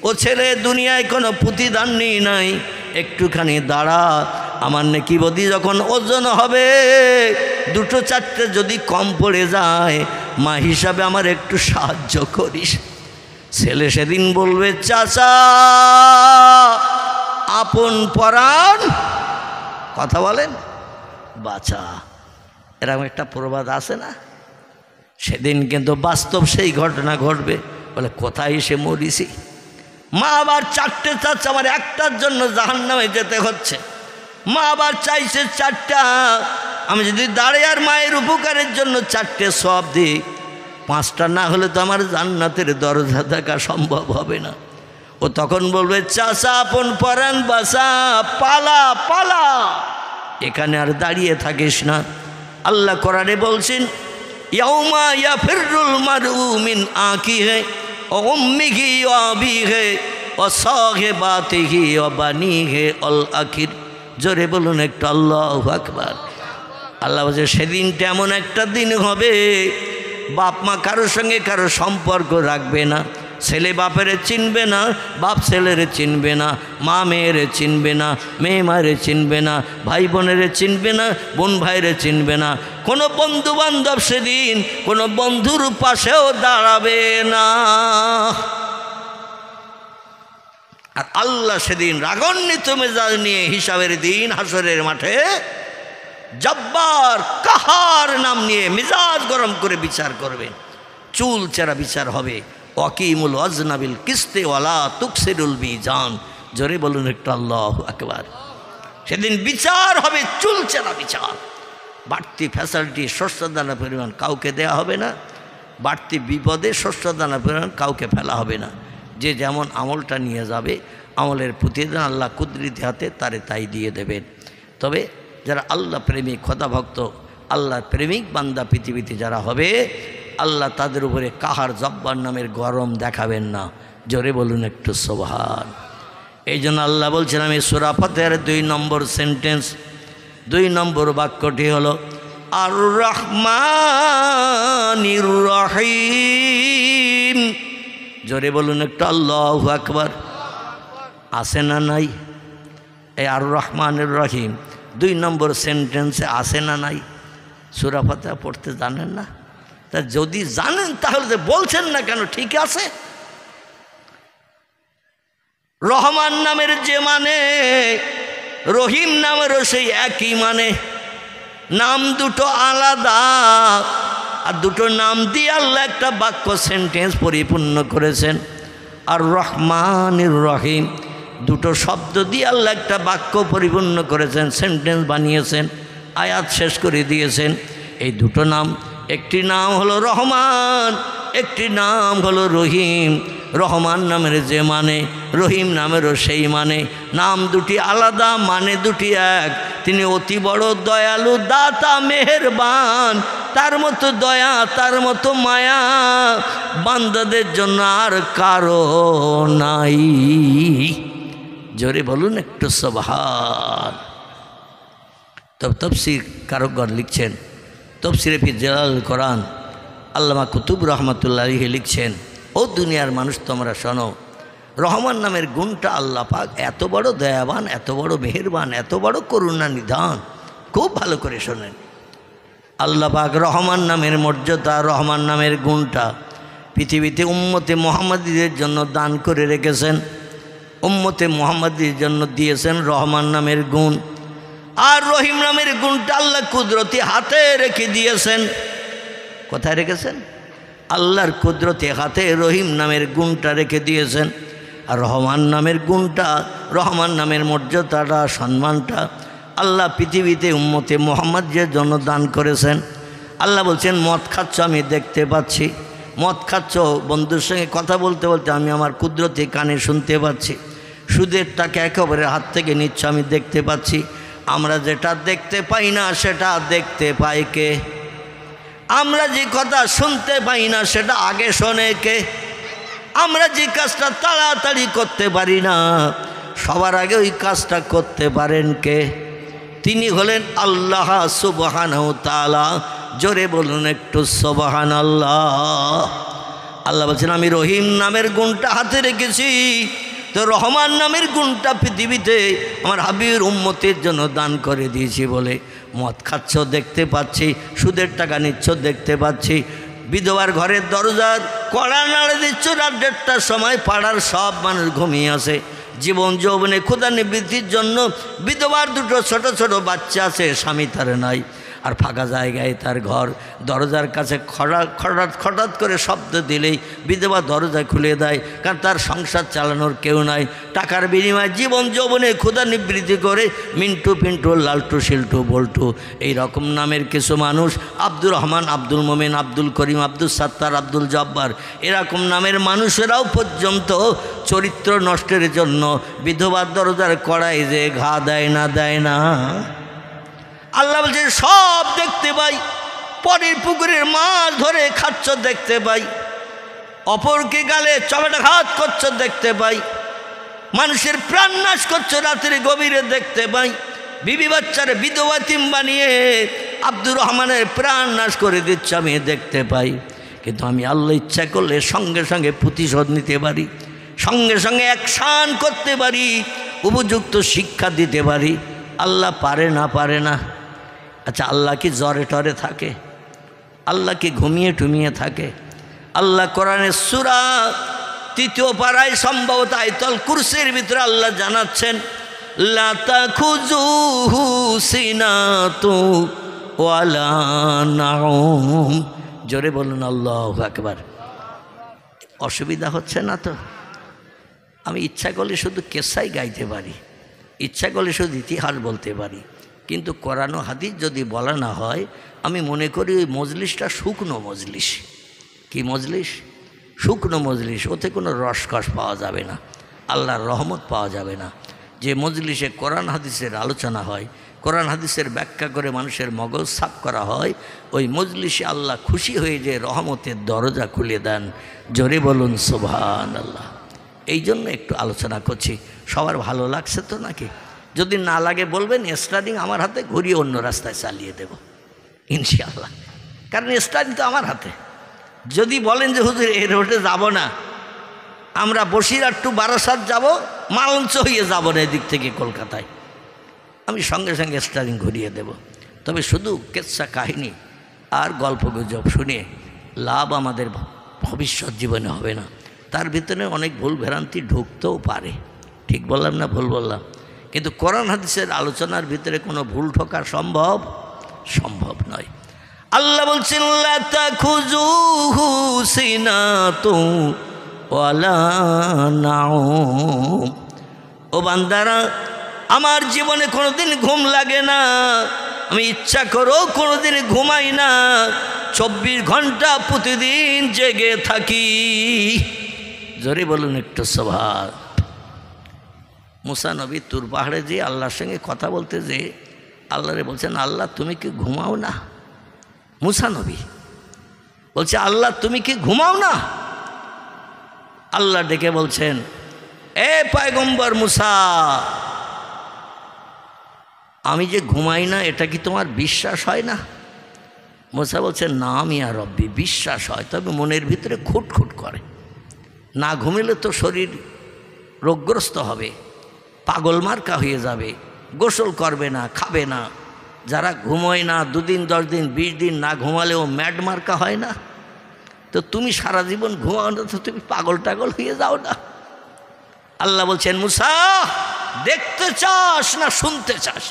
ও ছেলে, দুনিয়ায় কোনো প্রতিদান নেই নাই, একটুখানি দাঁড়া, আমার নেকিবতী যখন ওজন হবে 2-4টে যদি কম পড়ে যায়, মা হিসাবে আমার একটু সাহায্য করিস। ছেলে সেদিন বলবে, চাচা আপন পরাণ, কথা বলেন, বাঁচা। এরকম একটা প্রবাদ আছে না? সেদিন কিন্তু বাস্তব সেই ঘটনা ঘটবে। বলে, কোথায় এসে মরিছি? মা আবার 4টে চাচ্ছে, আমার একটার জন্য জাহান্নামে যেতে হচ্ছে। মা আবার চাইছে 4টা। আমি যদি দাঁড়িয়ে আর মায়ের উপকারের জন্য 4টে সওয়াব দিই, 5টা না হলে তো আমার জান্নাতের দরজা দেখা সম্ভব হবে না। ও তখন বলবে, চাচা আপন পরাণ বাসা, পালা পালা, এখানে আর দাঁড়িয়ে থাকিস না। আল্লাহ কোরআনে বলছেন, ইয়াউমা ইয়াফিরুল মারউ মিন আখিহি ওয়া উম্মিহি ওয়া আবিহি ওয়া সাহিবাতিহি ওয়া বানিহি আল আখির। জোরে বলুন একটু আল্লাহু আকবার। আল্লাহ বলছে, সেদিনটা এমন একটা দিন হবে, বাপ মা কারোর সঙ্গে কারো সম্পর্ক রাখবে না, ছেলে বাপেরে চিনবে না, বাপ ছেলেরে চিনবে না, মা মেয়েরে চিনবে না, মেয়ে মায়েরে চিনবে না, ভাই বোনেরে চিনবে না, বোন ভাইরে চিনবে না, কোনো বন্ধু বান্ধব সেদিন কোনো বন্ধুর পাশেও দাঁড়াবে না। আর আল্লাহ সেদিন রাগান্বিত মেজাজ নিয়ে হিসাবের দিন হাসরের মাঠে জব্বার কাহার নাম নিয়ে মেজাজ গরম করে বিচার করবেন। চুল চেরা বিচার হবে। ওয়াকিমুল ওয়াজনা বিল কিস্তি ওয়ালা তুকসিরুল মিজান। জোরে বলুন একটু আল্লাহু আকবার। সেদিন বিচার হবে চুল চেরা বিচার। বাড়তি ফ্যাসিলিটি শস্যদানা পরিমাণ কাউকে দেয়া হবে না, বাড়তি বিপদে শস্যদানা পরিমাণ কাউকে ফেলা হবে না। যে যেমন আমলটা নিয়ে যাবে, আমলের প্রতিদিন আল্লাহ কুদরতি হাতে তারে তাই দিয়ে দেবেন। তবে যারা আল্লাহ প্রেমী খোদা ভক্ত, আল্লাহর প্রেমিক বান্দা পৃথিবীতে যারা হবে, আল্লাহ তাদের উপরে কাহার জব্বার নামের গরম দেখাবেন না। জোরে বলুন একটু সুবহান। এই জন্য আল্লাহ বলছেন, আমি সূরা ফাতিহার 2 নম্বর সেন্টেন্স, 2 নম্বর বাক্যটি হলো আর রহমানির রহিম। জোরে বলুন একটু আল্লাহু আকবার। আছে না নাই? এই আর রহমানির রহিম 2 নম্বর সেন্টেন্সে আছে না নাই? সূরা ফাতিহা পড়তে জানেন না? তা যদি জানেন তাহলে বলছেন না কেন? ঠিক আছে, রহমান নামের যে মানে, রহিম নামেরও সেই একই মানে। নাম দুটো আলাদা, আর দুটো নাম দিয়ে আল্লাহ একটা বাক্য সেন্টেন্স পরিপূর্ণ করেছেন। আর রহমানির রহিম দুটো শব্দ দিয়ে আল্লাহ একটা বাক্য পরিপূর্ণ করেছেন, সেন্টেন্স বানিয়েছেন, আয়াত শেষ করে দিয়েছেন। এই দুটো নাম, একটি নাম হলো রহমান, একটি নাম হলো রহিম। রহমান নামের যে মানে, রহিম নামেরও সেই মানে। নাম দুটি আলাদা, মানে দুটি এক। তিনি অতি বড় দয়ালু, দাতা, মেহেরবান। তার মতো দয়া, তার মতো মায়া বান্দাদের জন্য আর কারো নাই। জোরে বলুন একটু সুবহান। তফসির কারকগণ লিখছেন, তফসিরে ফি জালাল কোরআন আল্লামা কুতুব রহমাতুল্লাহ আলাইহি লিখছেন, ও দুনিয়ার মানুষ তোমরা শোনো, রহমান নামের গুণটা আল্লাহ পাক এত বড় দয়াবান, এত বড় মেহেরবান, এত বড় করুণা নিধান। খুব ভালো করে শোনেন, আল্লাহ পাক রহমান নামের মর্যাদা, রহমান নামের গুণটা পৃথিবীতে উম্মতে মুহাম্মাদীদের জন্য দান করে রেখেছেন। উম্মতে মুহাম্মাদীর জন্য দিয়েছেন রহমান নামের গুণ। আর রহিম নামের গুণটা আল্লাহ কুদরতি হাতে রেখে দিয়েছেন। কোথায় রেখেছেন? আল্লাহর কুদরতি হাতে রহিম নামের গুণটা রেখে দিয়েছেন। আর রহমান নামের গুণটা, রহমান নামের মর্যাদাটা, সম্মানটা আল্লাহ পৃথিবীতে উম্মতে মুহাম্মাদের জন্য দান করেছেন। আল্লাহ বলছেন, মদ খাচ্ছ আমি দেখতে পাচ্ছি, মদ খাচ্ছ, বন্ধুর সঙ্গে কথা বলতে বলতে আমি আমার কুদরতি কানে শুনতে পাচ্ছি। সুদের টাকা একেবারে হাত থেকে নিচ্ছ আমি দেখতে পাচ্ছি। আমরা যেটা দেখতে পাই না সেটা দেখতে পাই কে? আমরা যে কথা শুনতে পাই না সেটা আগে শোনে কে? আমরা যে কাজটা তাড়াতাড়ি করতে পারি না সবার আগে ওই কাজটা করতে পারেন কে? তিনি হলেন আল্লাহ সুবহানাহু তাআলা। জোরে বলুন একটু সুবহানাল্লাহ। আল্লাহ বলছেন, আমি রহিম নামের গুণটা হাতে রেখেছি, তো রহমান নামের গুণটা পৃথিবীতে আমার হাবিবের উম্মতের জন্য দান করে দিয়েছি বলে মদ খাচ্ছ দেখতে পাচ্ছি, সুদের টাকা নিচ্ছ দেখতে পাচ্ছি, বিধবার ঘরের দরজার কড়া নাড়ে দিচ্ছ রাত 1:30টার সময়, পাড়ার সব মানুষ ঘুমিয়ে আসে। জীবন যৌবনে ক্ষুধা নিবৃত্তির জন্য বিধবার দুটো ছোট ছোট বাচ্চা আছে, স্বামী তার নাই, আর ফাঁকা জায়গায় তার ঘর। দরজার কাছে খটাৎ করে শব্দ দিলেই বিধবা দরজা খুলে দেয়, কারণ তার সংসার চালানোর কেউ নাই। টাকার বিনিময়ে জীবন যৌবনে ক্ষুধা নিবৃত্তি করে মিন্টু পিন্টু, লালটু, শিল্টু, বল্টু এই রকম নামের কিছু মানুষ, আব্দুর রহমান, আব্দুল মোমেন, আব্দুল করিম, আব্দুল সাত্তার, আব্দুল জব্বার, এরকম নামের মানুষেরাও পর্যন্ত চরিত্র নষ্টের জন্য বিধবার দরজার কড়াই যে ঘা দেয় না, দেয় না। আল্লাহ বলছে, সব দেখতে পাই, পরের পুকুরের মাছ ধরে খাচ্ছ দেখতে পাই, অপরকে গালে চপেটাঘাত করছ দেখতে পাই, মানুষের প্রাণ নাশ করছ রাত্রি গভীরে দেখতে পাই, বিবি বাচ্চারে বিধবা তিম বানিয়ে আব্দুর রহমানের প্রাণ নাশ করে দিচ্ছ আমি দেখতে পাই। কিন্তু আমি আল্লাহ ইচ্ছা করলে সঙ্গে সঙ্গে প্রতিশোধ নিতে পারি, সঙ্গে সঙ্গে অ্যাকশান করতে পারি, উপযুক্ত শিক্ষা দিতে পারি। আল্লাহ পারে না? পারে না? আচ্ছা, আল্লাহ কি জ্বরে টরে থাকে? আল্লাহ কি ঘুমিয়ে টুমিয়ে থাকে? আল্লাহ কোরআনের সূরা 3 পারায় সম্ভবত আয়াতুল কুরসির ভিতরে আল্লাহ জানাচ্ছেন, লা তাখুযুহু সিনাতু ওয়ালা নাউম। জোরে বলুন আল্লাহু আকবার। অসুবিধা হচ্ছে না তো? আমি ইচ্ছা করলে শুধু কেসাই গাইতে পারি, ইচ্ছা করলে শুধু ইতিহাস বলতে পারি, কিন্তু কোরআন ও হাদিস যদি বলা না হয় আমি মনে করি ওই মজলিসটা শুকনো মজলিস। কি মজলিস? শুকনো মজলিস। ওতে কোনো রসকস পাওয়া যাবে না, আল্লাহর রহমত পাওয়া যাবে না। যে মজলিসে কোরআন হাদিসের আলোচনা হয় কোরআন হাদিসের ব্যাখ্যা করে মানুষের মগজ সাফ করা হয়, ওই মজলিসে আল্লাহ খুশি হয়ে যে রহমতের দরজা খুলে দেন। জোরে বলুন সুবহানাল্লাহ। এই জন্য একটু আলোচনা করছি। সবার ভালো লাগছে তো নাকি? যদি না লাগে বলবেন, স্টার্টিং আমার হাতে, ঘুরিয়ে অন্য রাস্তায় চালিয়ে দেব ইনশাআল্লাহ। কারণ স্টার্টিং তো আমার হাতে। যদি বলেন যে হুজুর এই রোডে যাব না, আমরা বসিরহাট টু বারাসাত যাব, মালঞ্চ হয়ে যাব না এদিক থেকে কলকাতায়, আমি সঙ্গে সঙ্গে স্টারিং ঘুরিয়ে দেব। তবে শুধু কেচ্ছা কাহিনী আর গল্পগুজব শুনে লাভ আমাদের ভবিষ্যৎ জীবনে হবে না। তার ভিতরে অনেক ভুল ভ্রান্তি ঢুকতেও পারে। ঠিক বললাম না ভুল বললাম? কিন্তু কোরআন হাদিসের আলোচনার ভিতরে কোনো ভুল ঠোকা সম্ভব নয়। আল্লাহ বলছেন লা তাখুযুহু সিনাতুন ওয়ালা নাউম। ও বান্দারা, আমার জীবনে কোনোদিন ঘুম লাগে না, আমি ইচ্ছা করেও কোনোদিন ঘুমাই না, 24 ঘন্টা প্রতিদিন জেগে থাকি। জোরে বলুন একটু সুবহান। মুসা নবী তুর পাহাড়ে যেয়ে আল্লাহর সঙ্গে কথা বলতে যেয়ে আল্লাহরে বলছেন, আল্লাহ তুমি কি ঘুমাও না? মুসা নবী বলছে, আল্লাহ তুমি কি ঘুমাও না? আল্লাহ ডেকে বলছেন, এ পয়গম্বর মুসা, আমি যে ঘুমাই না এটা কি তোমার বিশ্বাস হয় না? মুসা বলছে, না মিয়া রব্বি, বিশ্বাস হয়, তবে মনের ভিতরে খুঁটখুট করে। না ঘুমিলে তো শরীর রোগগ্রস্ত হবে, পাগল মার্কা হয়ে যাবে, গোসল করবে না, খাবে না। যারা ঘুমোয় না 2 দিন 10 দিন 20 দিন না ঘুমালেও ম্যাড মার্কা হয় না? তো তুমি সারা জীবন ঘুমাও না, তো তুমি পাগল টাগল হয়ে যাও না? আল্লাহ বলছেন, মুসা দেখতে চাস না শুনতে চাস?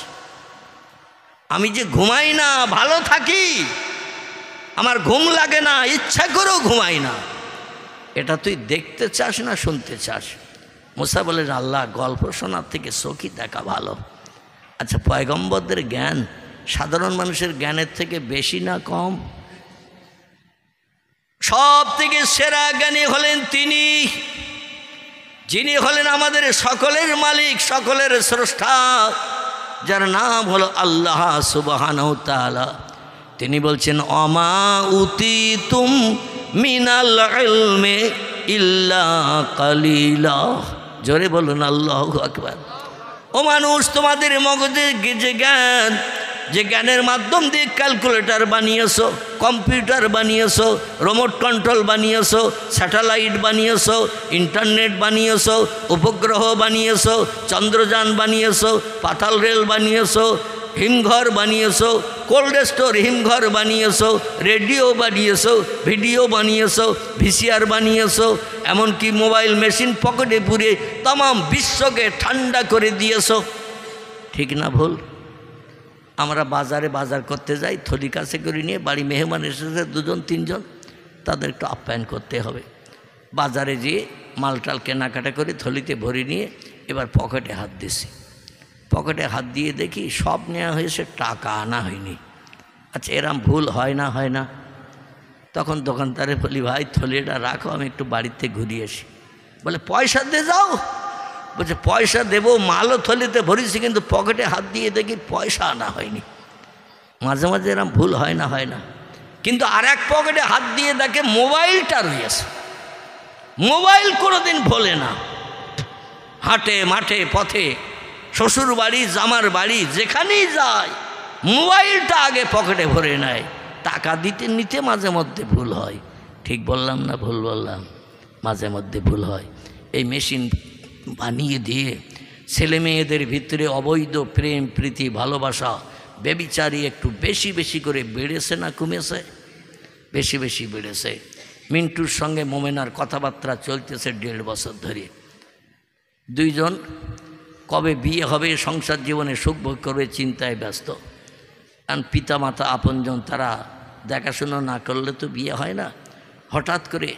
আমি যে ঘুমাই না, ভালো থাকি, আমার ঘুম লাগে না, ইচ্ছা করেও ঘুমাই না, এটা তুই দেখতে চাস না শুনতে চাস? মুসা বলেন, আল্লাহ গল্প শোনার থেকে চোখই দেখা ভালো। আচ্ছা, পয়গম্বরদের জ্ঞান সাধারণ মানুষের জ্ঞানের থেকে বেশি না কম? সব থেকে সেরা জ্ঞানী হলেন তিনি, যিনি হলেন আমাদের সকলের মালিক, সকলের স্রষ্টা, যার নাম হলো আল্লাহ সুবহানাহু ওয়া তাআলা। তিনি বলছেন, অমা উতিতুম মিনাল ইলমি ইল্লা কালিলা। জোরে বলুন আল্লাহু আকবার। ও মানুষ, তোমাদের মগজে যে জ্ঞান, যে জ্ঞানের মাধ্যম দিয়ে ক্যালকুলেটর বানিয়েছো, কম্পিউটার বানিয়েছো, রিমোট কন্ট্রোল বানিয়েছো, স্যাটেলাইট বানিয়েছো, ইন্টারনেট বানিয়েছো, উপগ্রহ বানিয়েছো, চন্দ্রযান বানিয়েছো, পাতাল রেল বানিয়েছো, হিমঘর বানিয়েছো, কোল্ড স্টোর হিমঘর বানিয়েছো, রেডিও বানিয়েছো, ভিডিও বানিয়েছো, ভিসিআর বানিয়েছো, এমনকি মোবাইল মেশিন পকেটে পুরে तमाम বিশ্বকে ঠান্ডা করে দিয়েছো। ঠিক না ভুল? আমরা বাজারে বাজার করতে যাই, থলি কাছে করে নিয়ে, বাড়ি মেহমান এসেছে 2জন 3জন, তাদের একটু আপ্যায়ন করতে হবে। বাজারে যেয়ে মালটাল কেনাকাটা করে থলিতে ভরে নিয়ে এবার পকেটে হাত দিছি। পকেটে হাত দিয়ে দেখি সব নেওয়া হয়েছে, টাকা আনা হয়নি। আচ্ছা, এরম ভুল হয় না? তখন দোকানদারে বলি, ভাই থলিটা রাখো, আমি একটু বাড়িতে ঘুরিয়ে আসি। বলে, পয়সা দিয়ে যাও? বলছে, পয়সা দেবো, মালও থলিতে ভরেছি, কিন্তু পকেটে হাত দিয়ে দেখি পয়সা আনা হয়নি। মাঝে মাঝে এরম ভুল হয় না? কিন্তু আর এক পকেটে হাত দিয়ে দেখে মোবাইলটা রয়েছে। মোবাইল কোনোদিন ভোলে না। হাটে মাঠে পথে, শ্বশুর বাড়ি জামার বাড়ি, যেখানেই যায় মোবাইলটা আগে পকেটে ভরে নেয়। টাকা দিতে নিতে মাঝে মধ্যে ভুল হয়। ঠিক বললাম না ভুল বললাম? মাঝে মধ্যে ভুল হয়। এই মেশিন বানিয়ে দিয়ে ছেলে মেয়েদের ভিতরে অবৈধ প্রেম প্রীতি ভালোবাসা বেবিচারি একটু বেশি বেশি করে বেড়েছে না কমেছে? বেশি বেশি বেড়েছে। মিন্টুর সঙ্গে মোমেনার কথাবার্তা চলতেছে 1.5 বছর ধরে। 2 জন কবে বিয়ে হবে, সংসার জীবনে সুখ ভোগ করবে চিন্তায় ব্যস্ত। কারণ পিতা মাতা আপনজন তারা দেখাশুনো না করলে তো বিয়ে হয় না। হঠাৎ করে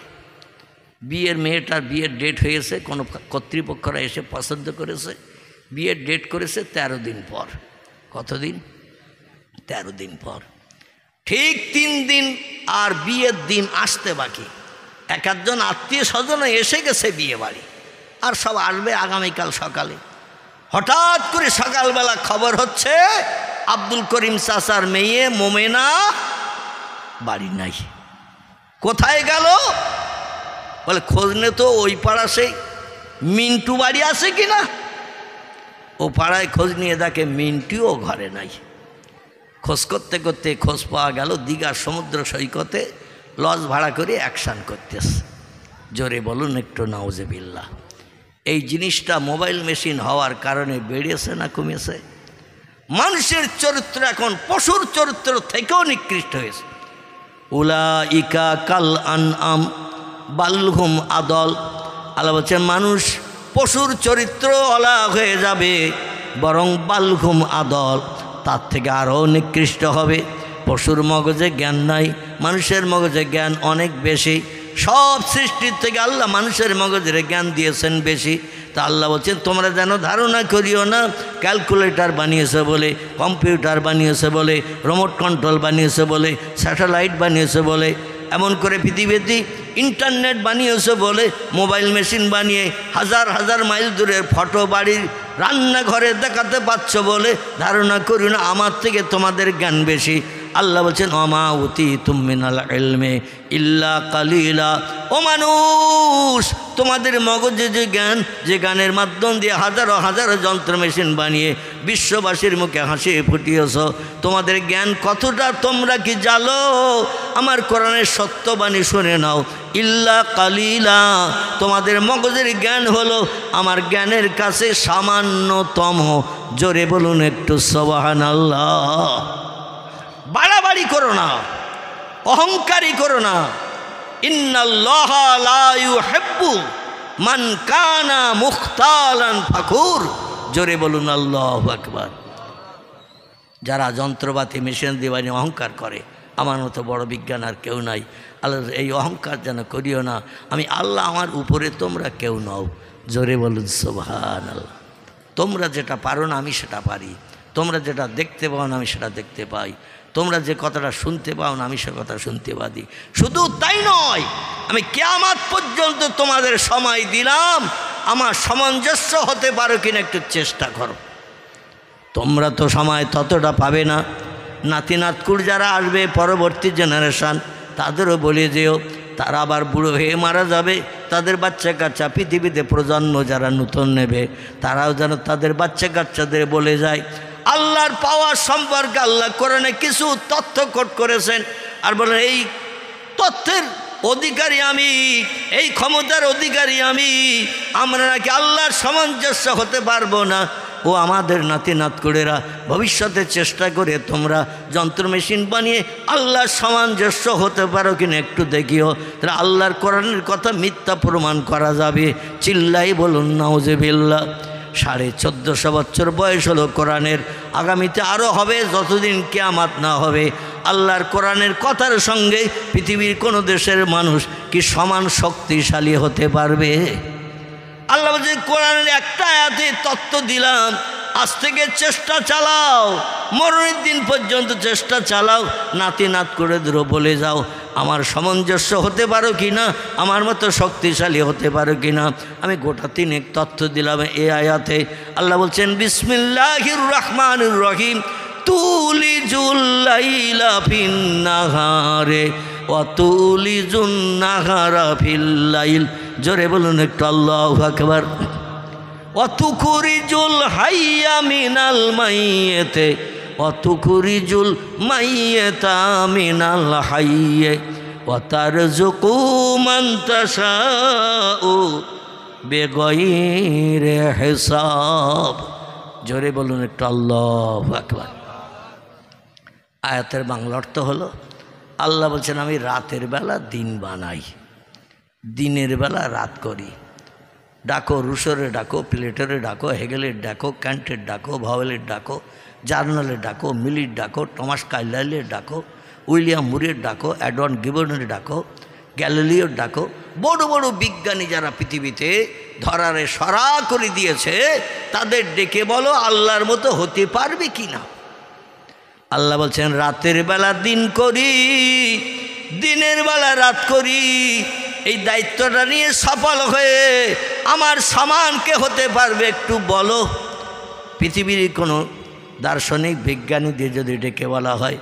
মেয়েটার বিয়ের ডেট হয়েছে, কোনো কর্তৃপক্ষরা এসে পছন্দ করেছে, বিয়ের ডেট করেছে 13 দিন পর। কতদিন? 13 দিন পর। ঠিক 3 দিন আর বিয়ের দিন আসতে বাকি। একজন আত্মীয় স্বজন এসে গেছে বিয়ে বাড়ি, আর সব আসবে আগামীকাল সকালে। হঠাৎ করে সকালবেলা খবর হচ্ছে আব্দুল করিম চাচার মেয়ে মোমেনা বাড়ি নাই। কোথায় গেল? বলে খোঁজ নে তো, ওই পাড়া সেই মিন্টু বাড়ি আছে কিনা। ও পাড়ায় খোঁজ নিয়ে দেখে মিন্টুও ঘরে নাই। খোঁজ করতে করতে খোঁজ পাওয়া গেল দীঘার সমুদ্র সৈকতে লজ ভাড়া করে অ্যাকশান করতেছে। জোরে বলুন একটু নাউজুবিল্লাহ। এই জিনিসটা মোবাইল মেশিন হওয়ার কারণে বেড়েছে না কমেছে? মানুষের চরিত্র এখন পশুর চরিত্র থেকেও নিকৃষ্ট হয়েছে। উলাইকা কাল আনআম বালহুম আদল। আল্লাহ বলছেন মানুষ পশুর চরিত্র অলা হয়ে যাবে, বরং বালহুম আদল, তার থেকে আরও নিকৃষ্ট হবে। পশুর মগজে জ্ঞান নাই, মানুষের মগজে জ্ঞান অনেক বেশি। সব সৃষ্টির থেকে আল্লাহ মানুষের মগজের জ্ঞান দিয়েছেন বেশি। তা আল্লাহ বলছেন তোমরা যেন ধারণা করিও না ক্যালকুলেটর বানিয়েছে বলে, কম্পিউটার বানিয়েছে বলে, রিমোট কন্ট্রোল বানিয়েছে বলে, স্যাটেলাইট বানিয়েছে বলে, এমন করে পৃথিবীতে ইন্টারনেট বানিয়েছে বলে, মোবাইল মেশিন বানিয়ে হাজার হাজার মাইল দূরের ফটো বাড়ির রান্নাঘরে দেখাতে পারছ বলে ধারণা করি না আমার থেকে তোমাদের জ্ঞান বেশি। আল্লাহ বলছেন ওমা উতীতুম মিনাল ইলমি ইল্লা কালিলা। ও মানুষ, তোমাদের মগজে যে জ্ঞান, যে জ্ঞানের মাধ্যম দিয়ে হাজারো হাজারো যন্ত্র মেশিন বানিয়ে বিশ্ববাসীর মুখে হাসি ফুটিয়েছ, তোমাদের জ্ঞান কতটা তোমরা কি জানো? আমার কোরআনের সত্যবাণী শুনে নাও, ইল্লা কালিলা। তোমাদের মগজের জ্ঞান হলো আমার জ্ঞানের কাছে সামান্যতম। জোরে বলুন একটু সুবহানাল্লাহ। বাড়াবাড়ি করো না, অহংকারী করো না। ইন্নাল্লাহা লা ইউহিব্বু মান কানা মুখতালান ফাখুর। জোরে বলুন আল্লাহু আকবার। যারা যন্ত্রপাতি মেশিন দিয়ে বানিয়ে অহংকার করে, আমার মতো বড় বিজ্ঞান আর কেউ নাই। আল্লাহ এই অহংকার যেন করিও না, আমি আল্লাহ, আমার উপরে তোমরা কেউ নও। জোরে বলুন সুবহানাল্লাহ। তোমরা যেটা পারো না আমি সেটা পারি, তোমরা যেটা দেখতে পাও না আমি সেটা দেখতে পাই, তোমরা যে কথাটা শুনতে পাও না আমি সে কথা শুনতে পারি। শুধু তাই নয়, আমি কিয়ামত পর্যন্ত তোমাদের সময় দিলাম, আমার সামঞ্জস্য হতে পারো কিনা একটু চেষ্টা করো। তোমরা তো সময় ততটা পাবে না। নাতি নাতকুর যারা আসবে পরবর্তী জেনারেশান, তাদেরও বলে যেও তারা আবার বুড়ো হয়ে মারা যাবে, তাদের বাচ্চা কাচ্চা পৃথিবীতে প্রজন্ম যারা নতুন নেবে তারাও যেন তাদের বাচ্চা কাচ্চাদের বলে যায় আল্লাহর পাওয়ার সম্পর্কে। আল্লাহ কোরআনে কিছু তথ্য কোট করেছেন আর বলেন এই তথ্যের অধিকারী আমি, এই ক্ষমতার অধিকারী আমি। আমরা নাকি আল্লাহর সামঞ্জস্য হতে পারবো না। ও আমাদের নাতি নাতকুড়েরা, ভবিষ্যতে চেষ্টা করে তোমরা যন্ত্র মেশিন বানিয়ে আল্লাহর সামঞ্জস্য হতে পারো কিনা একটু দেখিও, তাহলে আল্লাহর কোরআনের কথা মিথ্যা প্রমাণ করা যাবে। চিল্লাই বলুন নাউজুবিল্লাহ। 1450 বছর বয়স হলো কোরআনের, আগামীতে আরও হবে যতদিন কিয়ামত না হবে। আল্লাহর কোরআনের কথার সঙ্গে পৃথিবীর কোনো দেশের মানুষ কি সমান শক্তিশালী হতে পারবে? আল্লাহ বলছে কোরআনের একটা আয়াতে তত্ত্ব দিলাম, আজ থেকে চেষ্টা চালাও, মরণের দিন পর্যন্ত চেষ্টা চালাও, নাতি নাত করে ধরো বলে যাও আমার সামঞ্জস্য হতে পারো কি না, আমার মতো শক্তিশালী হতে পারো কি না। আমি গোটা 3 তথ্য দিলাম এই আয়াতে। আল্লাহ বলছেন বিসমিল্লাহির রহমানির রহিম তুলিজুল লাইলা ফিন নাহারে ওয়া তুলিজুন নাহারা ফিল লাইল। জোরে বলুন একটু আল্লাহু আকবার। ওয়া তুখরিজুল হাইয়া মিনাল মাইয়িতে ওয়া তুখরিজুল মাইয়িতা মিনাল হাইয়্যি ওয়া তারযুকু মান তাশাউ বিগাইরি হিসাব। জোরে বলুন একটু আল্লাহু আকবার। আয়াতের বাংলা অর্থ হলো আল্লাহ বলছেন আমি রাতের বেলা দিন বানাই, দিনের বেলা রাত করি। ডাকো রুশোরে ডাকো, প্লেটারে ডাকো, হেগেলের ডাকো, ক্যান্টের ডাকো, ভাওয়েলের ডাকো, জার্নালের ডাকো, মিলির ডাকো, টমাস কার্লাইলের ডাকো, উইলিয়াম মুরের ডাকো, অ্যাডওয়ার্ড গিবনের ডাকো, গ্যালিলিওর ডাকো। বড় বড় বিজ্ঞানী যারা পৃথিবীতে ধরারে সরা করে দিয়েছে তাদের ডেকে বলো আল্লাহর মতো হতে পারবে কি না। আল্লাহ বলছেন রাতের বেলা দিন করি, দিনের বেলা রাত করি। এই দায়িত্বটা নিয়ে সফল হয়ে আমার সমান কে হতে পারবে একটু বলো। পৃথিবীর কোনো দার্শনিক বিজ্ঞানী দিয়ে যদি ডেকে বলা হয়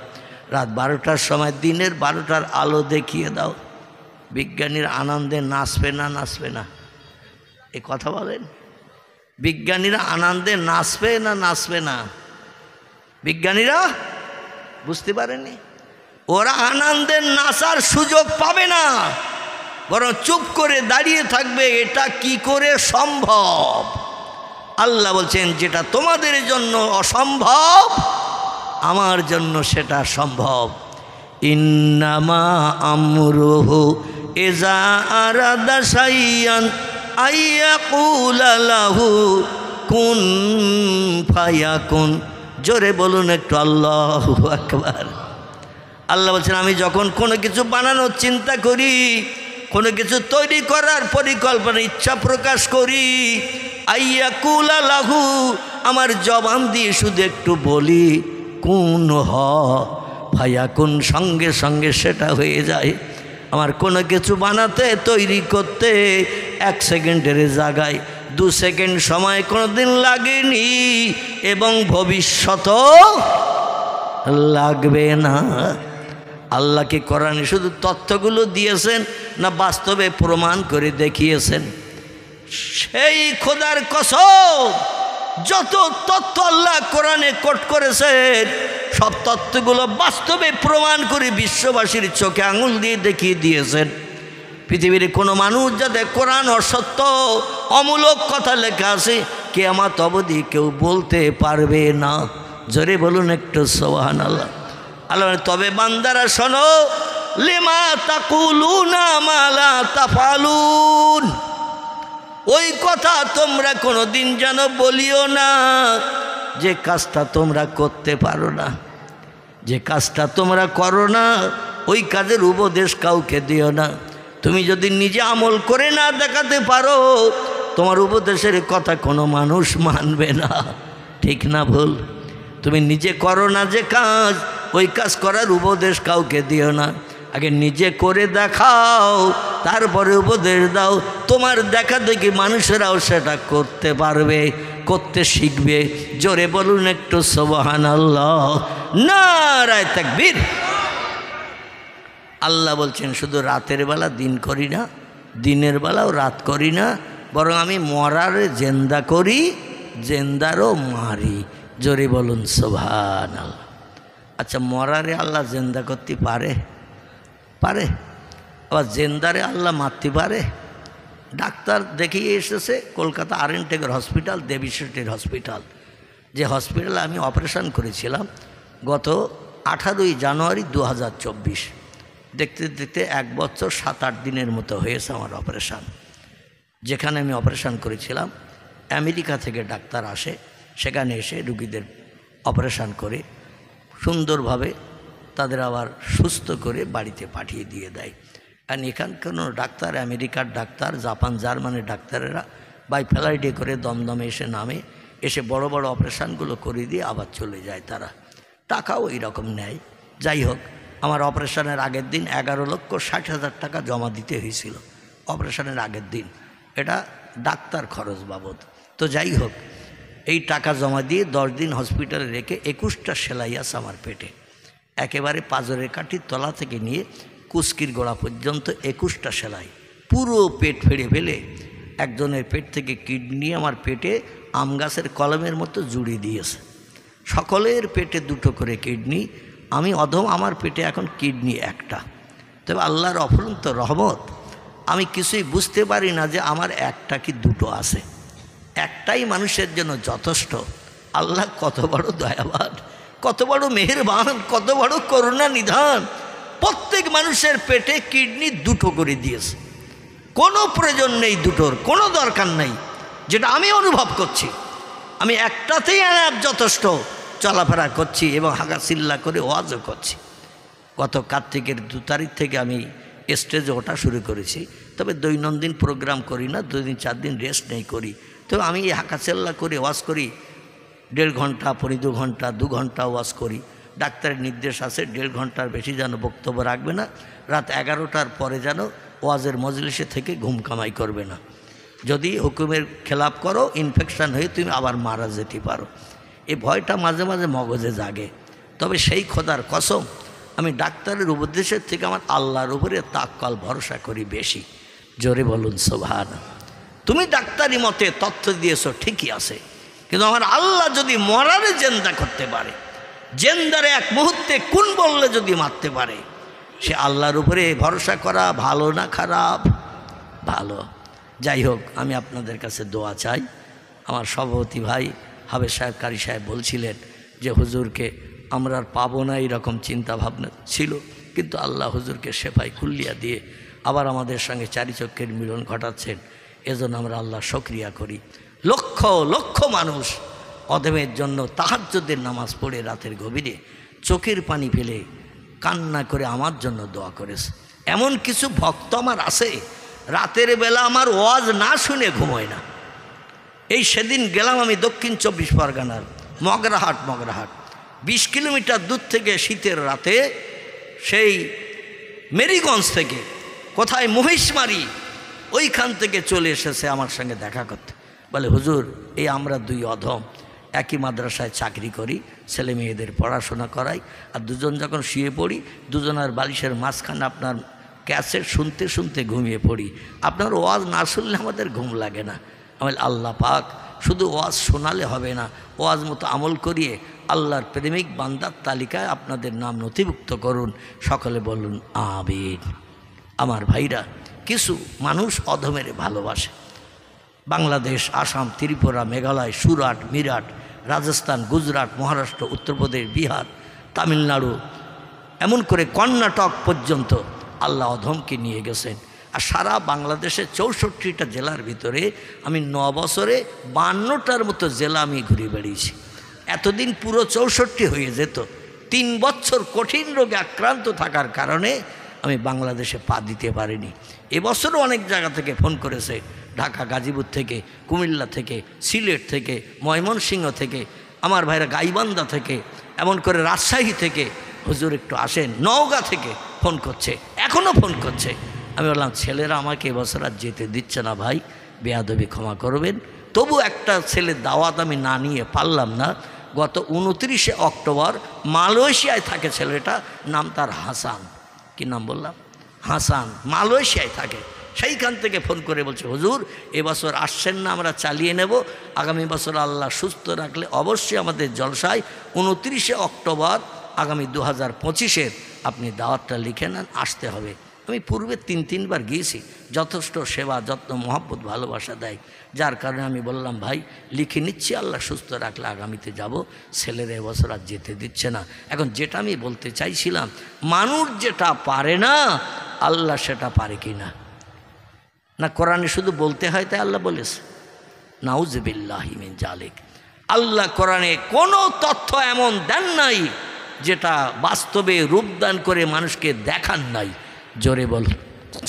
রাত 12টার সময় দিনের 12টার আলো দেখিয়ে দাও, বিজ্ঞানীর আনন্দে নাচবে না নাচবে না? এই কথা বলেন, বিজ্ঞানীরা আনন্দে নাচবে না নাচবে না? বিজ্ঞানীরা বুঝতে পারেনি, ওরা আনন্দে নাচার সুযোগ পাবে না, বরং চুপ করে দাঁড়িয়ে থাকবে। এটা কি করে সম্ভব? আল্লাহ বলছেন যেটা তোমাদের জন্য অসম্ভব আমার জন্য সেটা সম্ভব। ইন্নামা আমরুহু ইযা আরাদা শাইআন আইয়াকুলা লাহু কুন ফায়াকুন। জোরে বলুন একটু আল্লাহু আকবার। আল্লাহ বলছেন আমি যখন কোনো কিছু বানানোর চিন্তা করি, কোনো কিছু তৈরি করার পরিকল্পনা ইচ্ছা প্রকাশ করি, আইয়াকুলা লাহু, আমার জবান দিয়ে শুধু একটু বলি কুন হ ফায়াকুন, সঙ্গে সঙ্গে সেটা হয়ে যায়। আমার কোনো কিছু বানাতে তৈরি করতে 1 সেকেন্ডের জায়গায় 2 সেকেন্ড সময় কোনো দিন লাগেনি এবং ভবিষ্যতও লাগবে না। আল্লাহকে কোরআনে শুধু তথ্যগুলো দিয়েছেন না বাস্তবে প্রমাণ করে দেখিয়েছেন? সেই খোদার কসম, যত তথ্য আল্লাহ কোরআনে কোট করেছেন সব তথ্যগুলো বাস্তবে প্রমাণ করে বিশ্ববাসীর চোখে আঙুল দিয়ে দেখিয়ে দিয়েছেন। পৃথিবীর কোনো মানুষ যাতে কোরআন অসত্য অমূলক কথা লেখা আছে কিয়ামত অবধি কেউ বলতে পারবে না। জোরে বলুন একটু সুবহানাল্লাহ। আল্লাহ তবে বান্দারা শোনো, লিমা তাকুলুনা মা লা তাফালুন, ওই কথা তোমরা কোনোদিন যেন বলিও না যে কাজটা তোমরা করতে পারো না। যে কাজটা তোমরা করো না ওই কাজের উপদেশ কাউকে দিও না। তুমি যদি নিজে আমল করে না দেখাতে পারো তোমার উপদেশের কথা কোনো মানুষ মানবে না। ঠিক না ভুল? তুমি নিজে করো না যে কাজ, ওই কাজ করার উপদেশ কাউকে দিও না। আগে নিজে করে দেখাও, তারপরে উপদেশ দাও। তোমার দেখা দেখি মানুষেরাও সেটা করতে পারবে, করতে শিখবে। জোরে বলুন একটু সুবহানাল্লাহ, নারায়ে তাকবীর। আল্লাহ বলছেন শুধু রাতের বেলা দিন করি না, দিনের বেলাও রাত করি না, বরং আমি মরারে জেন্দা করি, জেন্দারও মারি। জোরে বলুন সুবহানাল্লাহ। আচ্ছা, মরারে আল্লাহ জেন্দা করতে পারে? পারে। আবার জেন্দারে আল্লাহ মারতে পারে? ডাক্তার দেখিয়ে এসেছে কলকাতা আর.এন. টেগোর হসপিটাল, দেবী শেঠির হসপিটাল, যে হসপিটালে আমি অপারেশন করেছিলাম গত 18ই জানুয়ারি 2024। দেখতে দেখতে 1 বছর 7-8 দিনের মতো হয়েছে আমার অপারেশান। যেখানে আমি অপারেশন করেছিলাম আমেরিকা থেকে ডাক্তার আসে, সেখানে এসে রুগীদের অপারেশন করে সুন্দরভাবে তাদের আবার সুস্থ করে বাড়িতে পাঠিয়ে দিয়ে দেয়। কারণ এখানকার ডাক্তার, আমেরিকার ডাক্তার, জাপান জার্মানির ডাক্তারেরা বাই ফ্লাইটে করে দমদমে এসে নামে, এসে বড় বড় অপারেশানগুলো করে দিয়ে আবার চলে যায় তারা। টাকাও এইরকম নেয়। যাই হোক, আমার অপারেশনের আগের দিন 11,60,000 টাকা জমা দিতে হয়েছিল অপারেশনের আগের দিন। এটা ডাক্তার খরচ বাবদ। তো যাই হোক, এই টাকা জমা দিয়ে 10 দিন হসপিটালে রেখে 21টা সেলাই আছে আমার পেটে, একেবারে পাঁজরের কাঠির তলা থেকে নিয়ে কুস্কির গোড়া পর্যন্ত 21টা সেলাই, পুরো পেট ফেড়ে ফেলে একজনের পেট থেকে কিডনি আমার পেটে আম গাছের কলমের মতো জুড়ে দিয়েছে। সকলের পেটে 2টো করে কিডনি, আমি অধম, আমার পেটে এখন কিডনি একটা। তবে আল্লাহর অফুরন্ত রহমত, আমি কিছুই বুঝতে পারি না যে আমার একটা কি 2টো আছে। একটাই মানুষের জন্য যথেষ্ট। আল্লাহ কত বড় দয়াবান, কত বড় মেহেরবান, কত বড় করুণা নিধান। প্রত্যেক মানুষের পেটে কিডনি 2টো করে দিয়েছে। কোনো প্রয়োজন নেই 2টোর, কোনো দরকার নেই। যেটা আমি অনুভব করছি, আমি একটাতেই যথেষ্ট। চলাফেরা করছি এবং হাগাচিল্লা করে ওয়াজও করছি। গত কার্তিকের 2 তারিখ থেকে আমি স্টেজে ওঠা শুরু করেছি। তবে দৈনন্দিন প্রোগ্রাম করি না, 2 দিন 4 দিন রেস্ট নেই করি। তো আমি হাঁকাচিল্লা করে ওয়াজ করি, 1.5 ঘন্টা, পরে 2 ঘন্টা, 2 ঘন্টা ওয়াজ করি। ডাক্তারের নির্দেশ আছে 1.5 ঘন্টার বেশি যেন বক্তব্য রাখবে না, রাত 11টার পরে যেন ওয়াজের মজলিসে থেকে ঘুম কামাই করবে না। যদি হুকুমের খেলাপ করো ইনফেকশন হয়ে তুমি আবার মারা যেতে পারো। এই ভয়টা মাঝে মাঝে মগজে জাগে। তবে সেই খোদার কসম, আমি ডাক্তারের উপদেশের থেকে আমার আল্লাহর উপরে তাক্কাল ভরসা করি বেশি। জোরে বলুন সুবহানাল্লাহ। তুমি ডাক্তারি মতে তথ্য দিয়েছো ঠিকই আছে, কিন্তু আমার আল্লাহ যদি মরারে জেন্দা করতে পারে, জেন্দারে এক মুহূর্তে কোন বললে যদি মারতে পারে, সে আল্লাহর উপরে ভরসা করা ভালো না খারাপ? ভালো। যাই হোক, আমি আপনাদের কাছে দোয়া চাই। আমার সভাপতি ভাই হাবেজ সাহেব কারি সাহেব বলছিলেন যে হুজুরকে আমরা আর পাবো না, এইরকম চিন্তা ভাবনা ছিল, কিন্তু আল্লাহ হুজুরকে শেফাই কুল্লিয়া দিয়ে আবার আমাদের সঙ্গে চারি চক্ষের মিলন ঘটাচ্ছেন। এজন্য আমরা আল্লাহ শুকরিয়া করি। লক্ষ লক্ষ মানুষ অধমের জন্য তাহাজ্জুদের নামাজ পড়ে রাতের গভীরে চোখের পানি ফেলে কান্না করে আমার জন্য দোয়া করেছে। এমন কিছু ভক্ত আমার আছে, রাতের বেলা আমার ওয়াজ না শুনে ঘুমোয় না। এই সেদিন গেলাম আমি দক্ষিণ 24 পরগনার মগরাহাট 20 কিলোমিটার দূর থেকে শীতের রাতে, সেই মেরিগঞ্জ থেকে কোথায় মহিষমারি, ওইখান থেকে চলে এসেছে আমার সঙ্গে দেখা করতে। বলে হুজুর, এই আমরা দুই অধম, একই মাদ্রাসায় চাকরি করি, ছেলে মেয়েদের পড়াশোনা করাই, আর দুজন যখন শুয়ে পড়ি দুজনের বালিশের মাঝখানে আপনার ক্যাসেট শুনতে শুনতে ঘুমিয়ে পড়ি। আপনার ওয়াজ না শুনলে আমাদের ঘুম লাগে না। আমি আল্লাহ পাক শুধু ওয়াজ শোনালে হবে না, ওয়াজ মতো আমল করিয়ে আল্লাহর প্রেমিক বান্দার তালিকায় আপনাদের নাম নথিভুক্ত করুন। সকলে বলুন আমিন। আমার ভাইরা, কিছু মানুষ অধমের ভালোবাসে। বাংলাদেশ, আসাম, ত্রিপুরা, মেঘালয়, সুরাট, মিরাট, রাজস্থান, গুজরাট, মহারাষ্ট্র, উত্তরপ্রদেশ, বিহার, তামিলনাড়ু, এমন করে কর্ণাটক পর্যন্ত আল্লাহ অধমকে নিয়ে গেছেন। আর সারা বাংলাদেশের 64টা জেলার ভিতরে আমি 9 বছরে 52টার মতো জেলা আমি ঘুরে বেড়িয়েছি। এতদিন পুরো 64 হয়ে যেত। 3 বছর কঠিন রোগে আক্রান্ত থাকার কারণে আমি বাংলাদেশে পা দিতে পারিনি। এবছরও অনেক জায়গা থেকে ফোন করেছে, ঢাকা, গাজীপুর থেকে, কুমিল্লা থেকে, সিলেট থেকে, ময়মনসিংহ থেকে, আমার ভাইরা গাইবান্ধা থেকে, এমন করে রাজশাহী থেকে, হুজুর একটু আসেন, নওগাঁ থেকে ফোন করছে, এখনও ফোন করছে। আমি বললাম ছেলেরা আমাকে এবছর আর যেতে দিচ্ছে না ভাই, বেয়াদবি ক্ষমা করবেন। তবু একটা ছেলের দাওয়াত আমি না নিয়ে পারলাম না। গত 29শে অক্টোবর মালয়েশিয়ায় থাকে ছেলেটা, নাম তার হাসান। কি নাম বললাম? হাসান। মালয়েশিয়ায় থাকে। সেইখান থেকে ফোন করে বলছে হুজুর এবছর আসছেন না, আমরা চালিয়ে নেব, আগামী বছর আল্লাহ সুস্থ রাখলে অবশ্যই আমাদের জলসায় 29শে অক্টোবর আগামী 2025-এর আপনি দাওয়াতটা লিখে নেন, আসতে হবে। আমি পূর্বে 3 বার গিয়েছি, যথেষ্ট সেবা যত্ন মহব্বত ভালোবাসা দেয়, যার কারণে আমি বললাম ভাই লিখে নিচ্ছি, আল্লাহ সুস্থ রাখলে আগামীতে যাব। ছেলেরা এবছর আর যেতে দিচ্ছে না। এখন যেটা আমি বলতে চাইছিলাম, মানুষ যেটা পারে না আল্লাহ সেটা পারে কি না? না কোরআনে শুধু বলতে হয় তাই আল্লাহ বলেছে? নাউজুবিল্লাহি মিন জালিক। আল্লাহ কোরআনে কোনো তথ্য এমন দেন নাই যেটা বাস্তবে রূপদান করে মানুষকে দেখান নাই। জোরে বল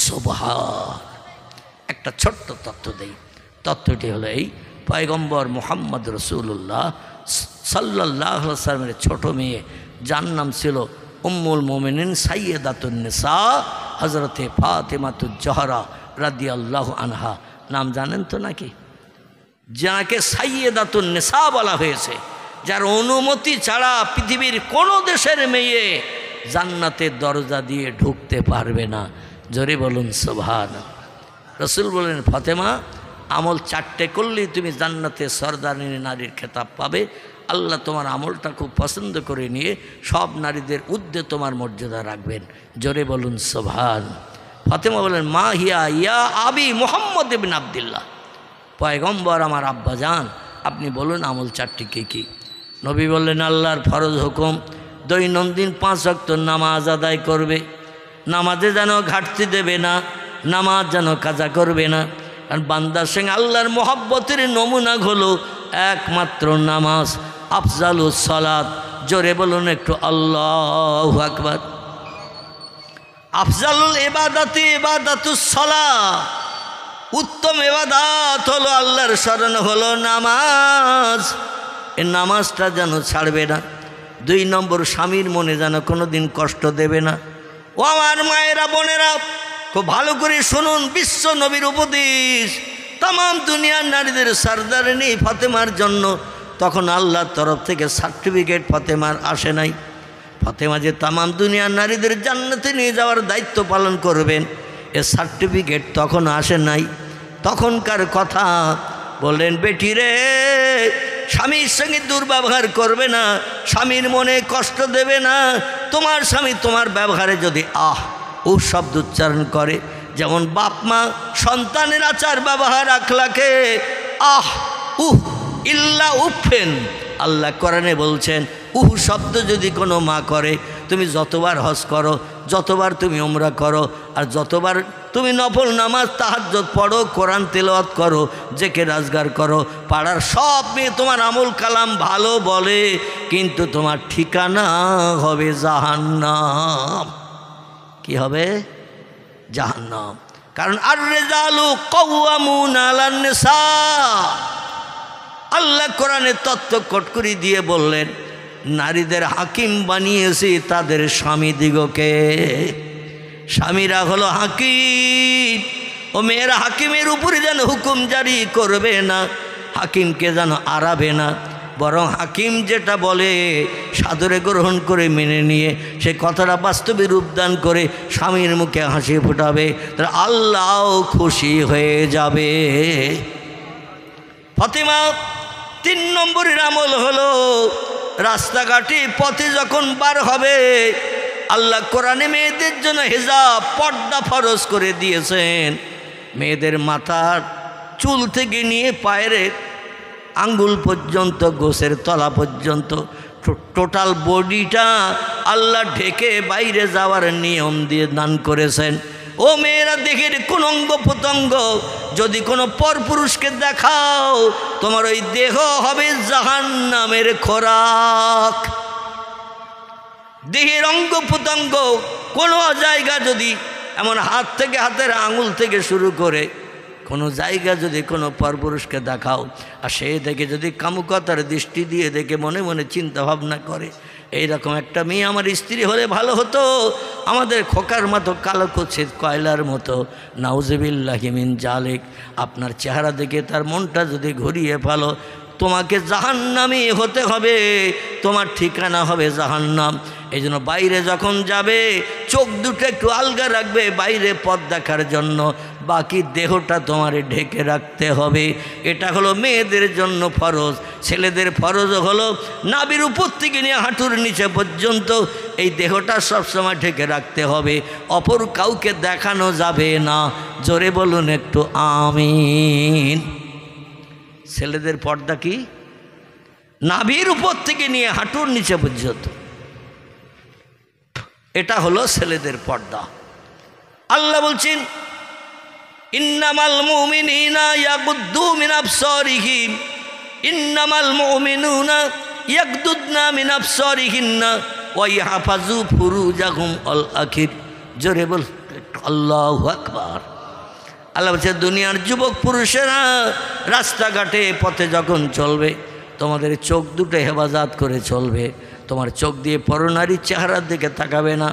সুবহান। একটা ছোট্ট তথ্য দেই। তথ্যটি হলো এই, পয়গম্বর মুহাম্মদ রাসূলুল্লাহ সাল্লাল্লাহু আলাইহি ওয়াসাল্লামের ছোট মেয়ে, যার নাম ছিল উম্মুল মুমিনিন সাইয়্যিদাতুন নিসা হযরতে ফাতেমাতুজ জহরা রাদিয়াল্লাহু আনহা। নাম জানেন তো নাকি? যাকে সাইয়্যিদাতুন নিসা বলা হয়েছে, যার অনুমতি ছাড়া পৃথিবীর কোনো দেশের মেয়ে জান্নাতের দরজা দিয়ে ঢুকতে পারবে না। জোরে বলুন সুবহানাল্লাহ। রাসূল বলেন ফাতেমা, আমল 4টে করলেই তুমি জান্নাতে সরদারিনী নারীর খেতাব পাবে। আল্লাহ তোমার আমলটা খুব পছন্দ করে নিয়ে সব নারীদের ঊর্ধ্বে তোমার মর্যাদা রাখবেন। জোরে বলুন সুবহান। ফাতেমা বলেন মা হিয়া ইয়া আবি মুহাম্মদ ইবনে আব্দুল্লাহ। পয়গম্বর আমার আব্বা যান, আপনি বলুন আমল 4টি কী কী? নবী বললেন আল্লাহর ফরজ হুকুম, দৈনন্দিন 5 ওয়াক্ত নামাজ আদায় করবে, নামাজে যেন ঘাটতি দেবে না, নামাজ যেন কাজা করবে না। কারণ বান্দার সঙ্গে আল্লাহর মহব্বতের নমুনা হলো একমাত্র নামাজ। আফজালুস সালাত। জোরে বলুন একটু আল্লাহু আকবার। আফজালুল ইবাদাতি ইবাদাতুস সালাত। উত্তম ইবাদত হলো আল্লাহর শরণ হলো নামাজ। এই নামাজটা যেন ছাড়বে না। 2 নম্বর, স্বামীর মনে যেন কোনো দিন কষ্ট দেবে না। ও আমার মায়েরা বোনেরা, খুব ভালো করে শুনুন বিশ্ব নবীর উপদেশ। তামাম দুনিয়ার নারীদের সরদারিনী ফাতেমার জন্য তখন আল্লাহর তরফ থেকে সার্টিফিকেট ফাতেমার আসে নাই। ফাতেমা যে তামাম দুনিয়ার নারীদের জান্নাতে নিয়ে যাওয়ার দায়িত্ব পালন করবেন, এ সার্টিফিকেট তখন আসে নাই। তখনকার কথা বললেন, বেটি রে, স্বামীর সঙ্গে দুর্ব্যবহার করবে না, স্বামীর মনে কষ্ট দেবে না। তোমার স্বামী তোমার ব্যবহারে যদি শব্দ উচ্চারণ করে, যেমন বাপ মা সন্তানের আচার ব্যবহার আখলাকে ইল্লা উফেন, আল্লাহ কোরআনে বলছেন শব্দ যদি কোনো মা করে, তুমি যতবার হজ করো, যতবার তুমি উমরা করো, আর যতবার তুমি নফল নামাজ তাহাজ্জুদ পড়ো, কোরআন তেলাওয়াত করো, জেকে রাজগার করো, পাড়ার সব মেয়ে তোমার আমল কালাম ভালো বলে, কিন্তু তোমার ঠিকানা হবে জাহান্নাম। কি হবে? জাহান্নাম। কারণ আর রিজালু কাওয়ামুন আলান নিসা, আল্লাহ কোরআনে তত্ত্ব কটকরি দিয়ে বললেন, নারীদের হাকিম বানিয়েছি তাদের স্বামীদিগকে। স্বামীরা হলো হাকিম, ও মেয়েরা হাকিমের উপরে যেন হুকুম জারি করবে না, হাকিমকে যেন আড়াবে না, বরং হাকিম যেটা বলে সাদরে গ্রহণ করে মেনে নিয়ে সে কথাটা বাস্তবে রূপদান করে স্বামীর মুখে হাসি ফোটাবে, তাহলে আল্লাহ খুশি হয়ে যাবে। ফাতেমা 3 নম্বরের আমল হলো, রাস্তাঘাটে পথে যখন বার হবে, আল্লাহ কোরআনে মেয়েদের জন্য হিজাব পর্দা ফরজ করে দিয়েছেন। মেয়েদের মাথার চুল থেকে নিয়ে পায়ের আঙ্গুল পর্যন্ত, গোছের তলা পর্যন্ত টোটাল বডিটা আল্লাহ ঢেকে বাইরে যাওয়ার নিয়ম দিয়ে দান করেছেন। ও মেয়েরা, দেহের কোন অঙ্গ প্রত্যঙ্গ যদি কোনো পরপুরুষকে দেখাও, তোমার ওই দেহ হবে জাহান্নামের খোরাক। দেহের অঙ্গ প্রত্যঙ্গ কোনো জায়গা যদি এমন হাত থেকে, হাতের আঙুল থেকে শুরু করে কোনো জায়গা যদি কোনো পরপুরুষকে দেখাও, আর সে দেখে যদি কামুকতার দৃষ্টি দিয়ে দেখে মনে মনে চিন্তা ভাবনা করে, এইরকম একটা মেয়ে আমার স্ত্রী হলে ভালো হতো, আমাদের খোকার মতো কালো কুৎসিত কয়লার মতো, নাউজুবিল্লাহি মিন জালিক, আপনার চেহারা দেখে তার মনটা যদি ঘুরিয়ে ফেলো, তোমাকে জাহান্নামী হতে হবে, তোমার ঠিকানা হবে জাহান্নাম। এই জন্য বাইরে যখন যাবে চোখ দুটো একটু আলগা রাখবে বাইরে পথ দেখার জন্য, বাকি দেহটা তোমার ঢেকে রাখতে হবে। এটা হলো মেয়েদের জন্য ফরজ। ছেলেদের ফরজ হলো নাভির উপর থেকে নিয়ে হাঁটুর নিচে পর্যন্ত এই দেহটা সবসময় ঢেকে রাখতে হবে, অপর কাউকে দেখানো যাবে না। জোরে বলুন একটু আমিন। ছেলেদের পর্দা কি? নাভির উপর থেকে নিয়ে হাঁটুর নিচে পর্যন্ত, এটা হলো ছেলেদের পর্দা। আল্লাহ বলছেন, ইন্নামাল মুমিনুনা ইয়াগুদ্দু মিন আবসারিহিম, ইন্নামাল মুমিনুনা ইয়াগদুদনা মিন আবসারিহিন্না ওয়া ইয়াহফাজু ফুরুজাহুম আল আখির। জোরে বল আল্লাহু আকবার। আল্লাহ বলছে, দুনিয়ার যুবক পুরুষেরা রাস্তাঘাটে পথে যখন চলবে, তোমাদের চোখ দুটো হেফাজত করে চলবে। তোমার চোখ দিয়ে পরনারীর চেহারার দিকে তাকাবে না,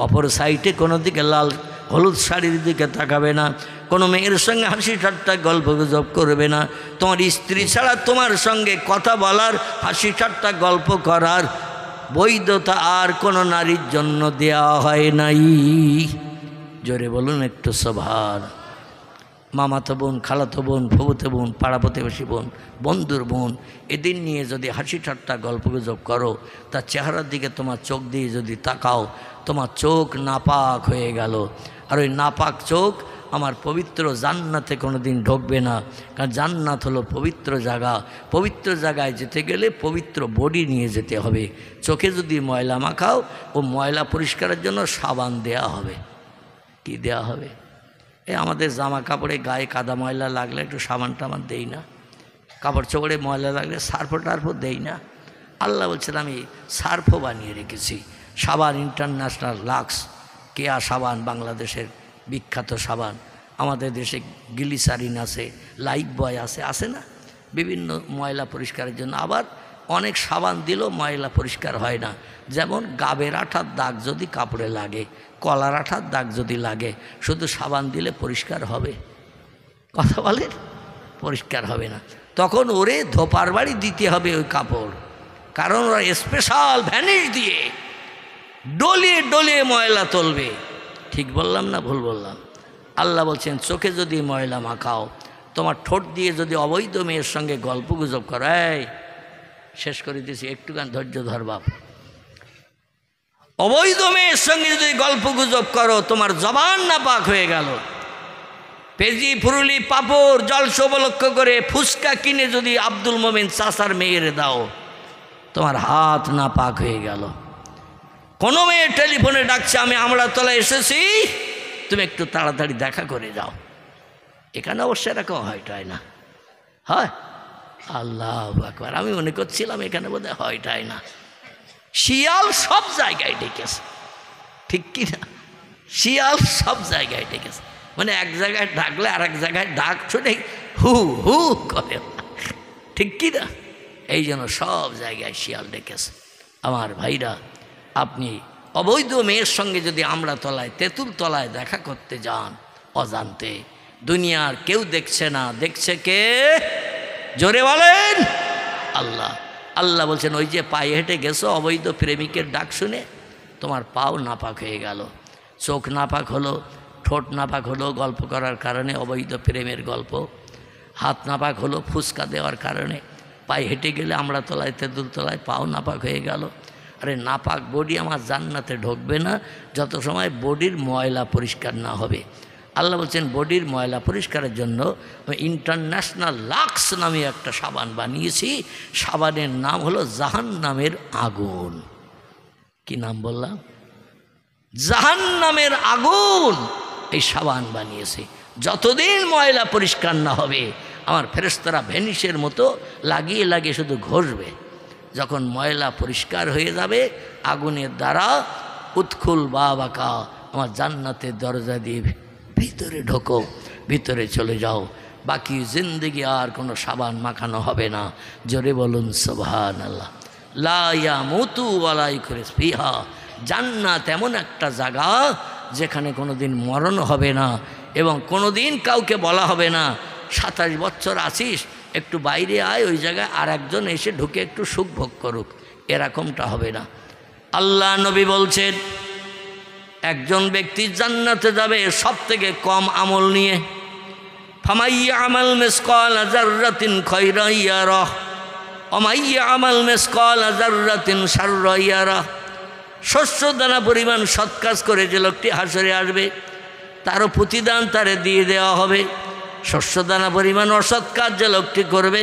অপর সাইডে কোনো দিকে লাল হলুদ শাড়ির দিকে তাকাবে না, কোনো মেয়ের সঙ্গে হাসি ঠাট্টা গল্প গুজব করবে না। তোমার স্ত্রী ছাড়া তোমার সঙ্গে কথা বলার, হাসি ঠাট্টা গল্প করার বৈধতা আর কোনো নারীর জন্য দেওয়া হয় নাই। জোরে বলুন একটু সুবহান। মামাতো বোন, খালাতো বোন, ফুফুতো বোন, পাড়া প্রতিবেশী বোন, বন্ধুর বোন, এদের নিয়ে যদি হাসি ঠাট্টা গল্প গুজব করো, তার চেহারার দিকে তোমার চোখ দিয়ে যদি তাকাও, তোমার চোখ নাপাক হয়ে গেল। আর ওই নাপাক চোখ আমার পবিত্র জান্নাতে কোনো দিন ঢুকবে না। কারণ জান্নাত হলো পবিত্র জায়গা। পবিত্র জায়গায় যেতে গেলে পবিত্র বডি নিয়ে যেতে হবে। চোখে যদি ময়লা মাখাও, ও ময়লা পরিষ্কারের জন্য সাবান দেয়া হবে। কি দেয়া হবে? আমাদের জামা কাপড়ে গায়ে কাদা ময়লা লাগলে একটু সাবান টাবান দেই না, কাপড় চোপড়ে ময়লা লাগলে সার্ফো টার্ফও দেই না। আল্লাহ বলছেন, আমি সার্ফও বানিয়ে রেখেছি। সাবান ইন্টারন্যাশনাল লাক্স, কেয়া সাবান বাংলাদেশের বিখ্যাত সাবান। আমাদের দেশে গ্লিসারিন আছে, লাইফ বয় আছে না, বিভিন্ন ময়লা পরিষ্কারের জন্য। আবার অনেক সাবান দিলেও ময়লা পরিষ্কার হয় না। যেমন গাবের আঠার দাগ যদি কাপড়ে লাগে, কলার আঠার দাগ যদি লাগে, শুধু সাবান দিলে পরিষ্কার হবে? কথা বলেন? পরিষ্কার হবে না। তখন ওরে ধোপার বাড়ি দিতে হবে ওই কাপড়, কারণ ওরা স্পেশাল ভ্যানিশ দিয়ে ডলিয়ে ডলিয়ে ময়লা তুলবে। ঠিক বললাম না ভুল বললাম? আল্লাহ বলছেন চোখে যদি ময়লা মাখাও, তোমার ঠোঁট দিয়ে যদি অবৈধ মেয়ের সঙ্গে গল্প গুজব করো, এই শেষ করে দিয়েছি, একটুখান ধৈর্য ধর বাপ। অবৈধ মেয়ের সঙ্গে যদি গল্প গুজব করো, তোমার জবান নাপাক হয়ে গেল। পেজি ফুরুলি পাপড় জলস উপলক্ষ করে ফুচকা কিনে যদি আব্দুল মোমিন চাচার মেয়ের দাও, তোমার হাত নাপাক হয়ে গেল। কোনো মেয়ে টেলিফোনে ডাকছে, আমি আমড়াতলায় এসেছি, তুমি একটু তাড়াতাড়ি দেখা করে যাও। এখানে অবশ্য এরকম হয় না, হয়? আল্লাহু আকবার, আমি মনে করছিলাম এখানে বোধহয় হয় না। শিয়াল সব জায়গায় ডেকেছে, ঠিক কি না? শিয়াল সব জায়গায় ডেকেছে, মানে এক জায়গায় ডাকলে আর এক জায়গায় ডাক শুনে হু হু করে, ঠিক কি না? এই জন্য সব জায়গায় শিয়াল ডেকেছে। আমার ভাইরা, আপনি অবৈধ মেয়ের সঙ্গে যদি আমড়াতলায় তেঁতুল তলায় দেখা করতে যান অজান্তে, দুনিয়ার কেউ দেখছে না, দেখছে কে? জোরে বলেন আল্লাহ। আল্লাহ বলছেন ওই যে পায়ে হেঁটে গেছো অবৈধ প্রেমিকের ডাক শুনে, তোমার পাও নাপাক হয়ে গেল, চোখ নাপাক হলো, ঠোঁট নাপাক হলো গল্প করার কারণে, অবৈধ প্রেমের গল্প। হাত নাপাক হলো ফুসকা দেওয়ার কারণে, পায়ে হেঁটে গেলে আমড়াতলায় তেঁতুল তলায় পাও নাপাক হয়ে গেল। আরে নাপাক বডি আমার জান্নাতে ঢুকবে না যত সময় বডির ময়লা পরিষ্কার না হবে। আল্লাহ বলছেন বডির ময়লা পরিষ্কারের জন্য ইন্টারন্যাশনাল লাক্স নামে একটা সাবান বানিয়েছি। সাবানের নাম হলো জাহান্নামের আগুন। কি নাম বললাম? জাহান্নামের আগুন। এই সাবান বানিয়েছি, যতদিন ময়লা পরিষ্কার না হবে আমার ফেরেশতারা ভ্যানিশের মতো লাগিয়ে লাগিয়ে শুধু ঘষবে। যখন ময়লা পরিষ্কার হয়ে যাবে আগুনের দ্বারা, উৎখুল বাবাকা, আমার জান্নাতের দরজা দিয়ে ভিতরে ঢোকো, ভিতরে চলে যাও, বাকি জিন্দগি আর কোনো সাবান মাখানো হবে না। জোরে বলুন সুবহানাল্লাহ। লা ইয়ামুতু ওয়ালা ইয়াখরুজ ফিহা। জান্নাত এমন একটা জায়গা যেখানে কোনো দিন মরণ হবে না এবং কোনো দিন কাউকে বলা হবে না 27 বছর আছিস, একটু বাইরে আয়, ওই জায়গায় আর একজন এসে ঢুকে একটু সুখ ভোগ করুক, এরকমটা হবে না। আল্লাহ নবী বলছেন একজন ব্যক্তি জান্নাতে যাবে সব থেকে কম আমল নিয়ে। ফামাইয়া আমাল মিসকাল যাররাতিন খায়রান ইয়ারাহ ওয়া মাইয়া আমাল মিসকাল যাররাতিন শাররান ইয়ারাহ। শস্য দানা পরিমাণ সৎ কাজ করে যে লোকটি হাসরে আসবে তারও প্রতিদান তারে দিয়ে দেওয়া হবে। শস্য দানা পরিমাণ অসৎ কাজ যে লোকটি করবে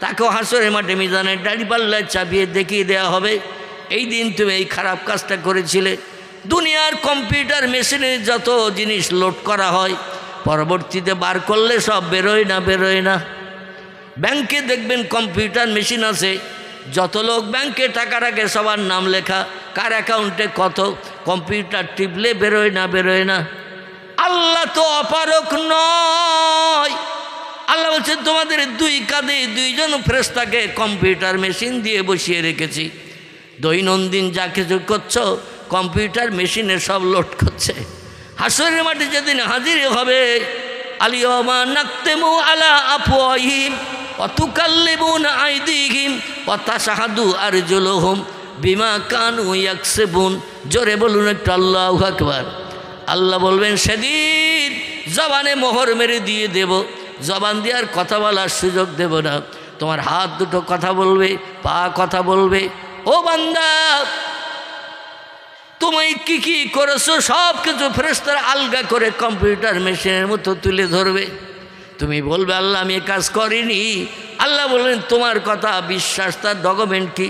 তাকেও হাসরে মাঠে মিজানের দাড়ি পাল্লায় চাপিয়ে দেখিয়ে দেওয়া হবে, এই দিন তুমি এই খারাপ কাজটা করেছিলে। দুনিয়ার কম্পিউটার মেশিনে যত জিনিস লোড করা হয় পরবর্তীতে বার করলে সব বেরোয় না। ব্যাংকে দেখবেন কম্পিউটার মেশিন আছে, যত লোক ব্যাংকে টাকা রাখে সবার নাম লেখা, কার অ্যাকাউন্টে কত, কম্পিউটার টিপলে বেরোয় না। আল্লাহ তো অপারক নয়। আল্লাহ বলছে তোমাদের দুই কাঁধে দুইজন ফেরেশতাকে কম্পিউটার মেশিন দিয়ে বসিয়ে রেখেছি, দৈনন্দিন যা কিছু করছো কম্পিউটার মেশিনে সব লোড করছে। হাসরের মাঠে যেদিন হাজির হবে, আলিয়ামা নাকতেমু আলা আফওয়াহিম ওয়া তুকাল্লিমুনা আইদিহিম ওয়া তাশহাদু আরজুলুহুম বিমা কানু ইয়াকসিবুন। জোরে বলুন একটু আল্লাহু আকবার। আল্লাহ বলবেন সেদিন জবানে মোহর মেরে দিয়ে দেব, জবান দিয়ে আর কথা বলার সুযোগ দেব না। তোমার হাত দুটো কথা বলবে, পা কথা বলবে। ও বান্দা তুমি কি কি করেছো সব কিছু ফেরেশতারা আলগা করে কম্পিউটার মেশিনের মতো তুলে ধরবে। তুমি বলবে আল্লাহ আমি এ কাজ করিনি। আল্লাহ বললেন তোমার কথা বিশ্বাস, তার ডকুমেন্ট কি?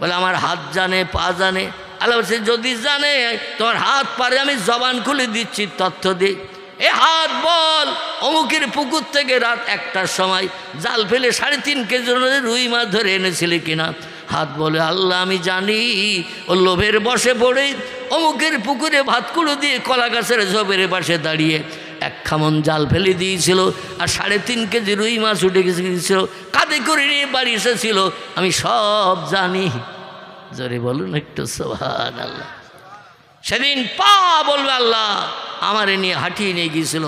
বলে আমার হাত জানে, পা জানে। আল্লাহ বলছে যদি জানে তোমার হাত পারে আমি জবান খুলে দিচ্ছি, তথ্য দিই। এ হাত বল অমুকের পুকুর থেকে রাত 1টার সময় জাল ফেলে 3.5 কেজি রুই মাছ ধরে এনেছিলি কিনা? হাত বলে আল্লাহ আমি জানি। ও লোভের বসে পড়ে অমুকের পুকুরে ভাতকুলো দিয়ে কলা গাছের ঝোপের পাশে দাঁড়িয়ে 1 খামন জাল ফেলে দিয়েছিল আর 3.5 কেজি রুই মাছ উঠে গেছিল, কাঁধে করে নিয়ে বাড়ি এসেছিল, আমি সব জানি। জোরে বলুন একটু সুবহানাল্লাহ। সেদিন পা বলবে আল্লাহ আমারে নিয়ে হাঁটিয়ে নিয়ে গিয়েছিল,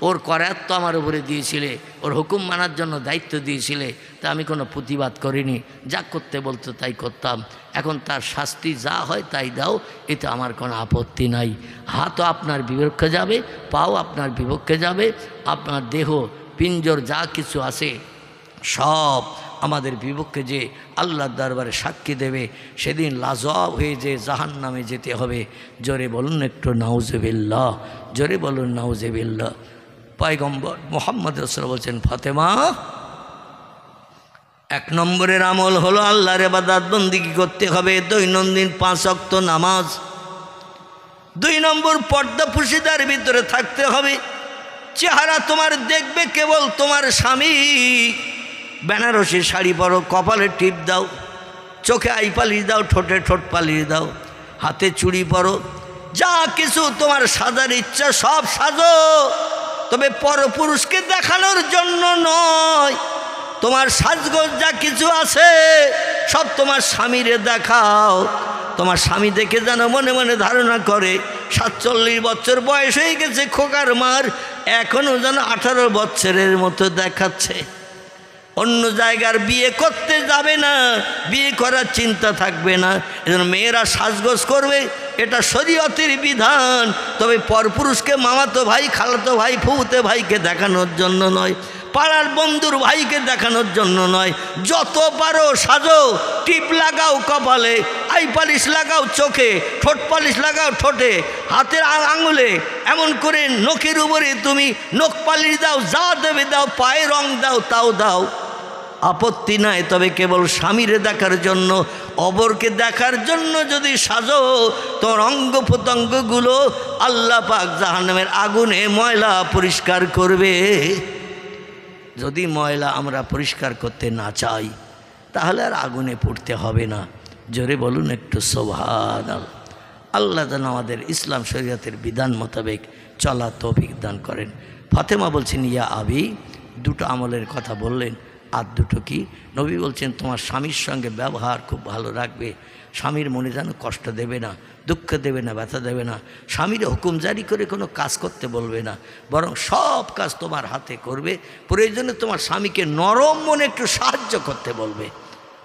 ওর করাত তো আমার উপরে দিয়েছিলে, ওর হুকুম মানার জন্য দায়িত্ব দিয়েছিলে, তা আমি কোনো প্রতিবাদ করিনি, যা করতে বলতো তাই করতাম। এখন তার শাস্তি যা হয় তাই দাও, এতে আমার কোনো আপত্তি নাই। হাতও আপনার বিপক্ষে যাবে, পাও আপনার বিপক্ষে যাবে, আপনার দেহ পিঞ্জর যা কিছু আছে সব আমাদের বিপক্ষে যে আল্লাহর দরবারে সাক্ষী দেবে। সেদিন লাজবাব হয়ে যে জাহান্নামে যেতে হবে। জোরে বলুন একটু নাউজুবিল্লাহ, জোরে বলুন নাউজুবিল্লাহ। পয়গম্বর মুহাম্মদ রাসূলুল্লাহ বলছেন, ফাতেমা, 1 নম্বরের আমল হলো আল্লাহর ইবাদত বন্দেগী করতে হবে, দৈনন্দিন 5 ওয়াক্ত নামাজ। 2 নম্বর পর্দা পুশিদার ভিতরে থাকতে হবে। চেহারা তোমার দেখবে কেবল তোমার স্বামী। বেনারসি শাড়ি পরো, কপালে টিপ দাও, চোখে আই পালিশ দাও, ঠোঁটে ঠোঁট পালিশ দাও, হাতে চুড়ি পরো, যা কিছু তোমার সাজার ইচ্ছা সব সাজো, তবে পরপুরুষকে দেখানোর জন্য নয়। তোমার সাজগোজ যা কিছু আছে সব তোমার স্বামীরে দেখাও। তোমার স্বামী দেখে যেন মনে মনে ধারণা করে 47 বছর বয়স হয়ে গেছে খোকার মার, এখনও যেন 18 বছরের মতো দেখাচ্ছে। অন্য জায়গার বিয়ে করতে যাবে না, বিয়ে করার চিন্তা থাকবে না। এজন্য মেয়েরা সাজগোজ করবে, এটা শরীয়তের বিধান, তবে পরপুরুষকে মামাতো ভাই, খালাতো ভাই, ফুফুতে ভাইকে দেখানোর জন্য নয়, পাড়ার বন্ধুর ভাইকে দেখানোর জন্য নয়। যত পারো সাজো, টিপ লাগাও কপালে, আই পালিশ লাগাও চোখে, ঠোঁট পালিশ লাগাও ঠোঁটে, হাতের আঙুলে, এমন করে নখের উপরে তুমি নখ পালিশ দাও, যা দেবে দাও, পায়ে রং দাও তাও দাও, আপত্তি নাই। তবে কেবল স্বামীরে দেখার জন্য, অপরকে দেখার জন্য যদি সাজো, তোর অঙ্গ প্রত্যঙ্গগুলো আল্লাহ পাক জাহান্নামের আগুনে ময়লা পরিষ্কার করবে। যদি ময়লা আমরা পরিষ্কার করতে না চাই তাহলে আর আগুনে পড়তে হবে না। জোরে বলুন একটু সুবহানাল্লাহ। আল্লাহ যেন আমাদের ইসলাম শরীয়তের বিধান মোতাবেক চলা তৌফিক দান করেন। ফাতেমা বলছেন, ইয়া আবি, 2টো আমলের কথা বললেন। আর 2টো কি? নবী বলছেন, তোমার স্বামীর সঙ্গে ব্যবহার খুব ভালো রাখবে, স্বামীর মনে যেন কষ্ট দেবে না, দুঃখ দেবে না, ব্যথা দেবে না। স্বামীর হুকুম জারি করে কোনো কাজ করতে বলবে না, বরং সব কাজ তোমার হাতে করবে। প্রয়োজনে তোমার স্বামীকে নরম মনে একটু সাহায্য করতে বলবে।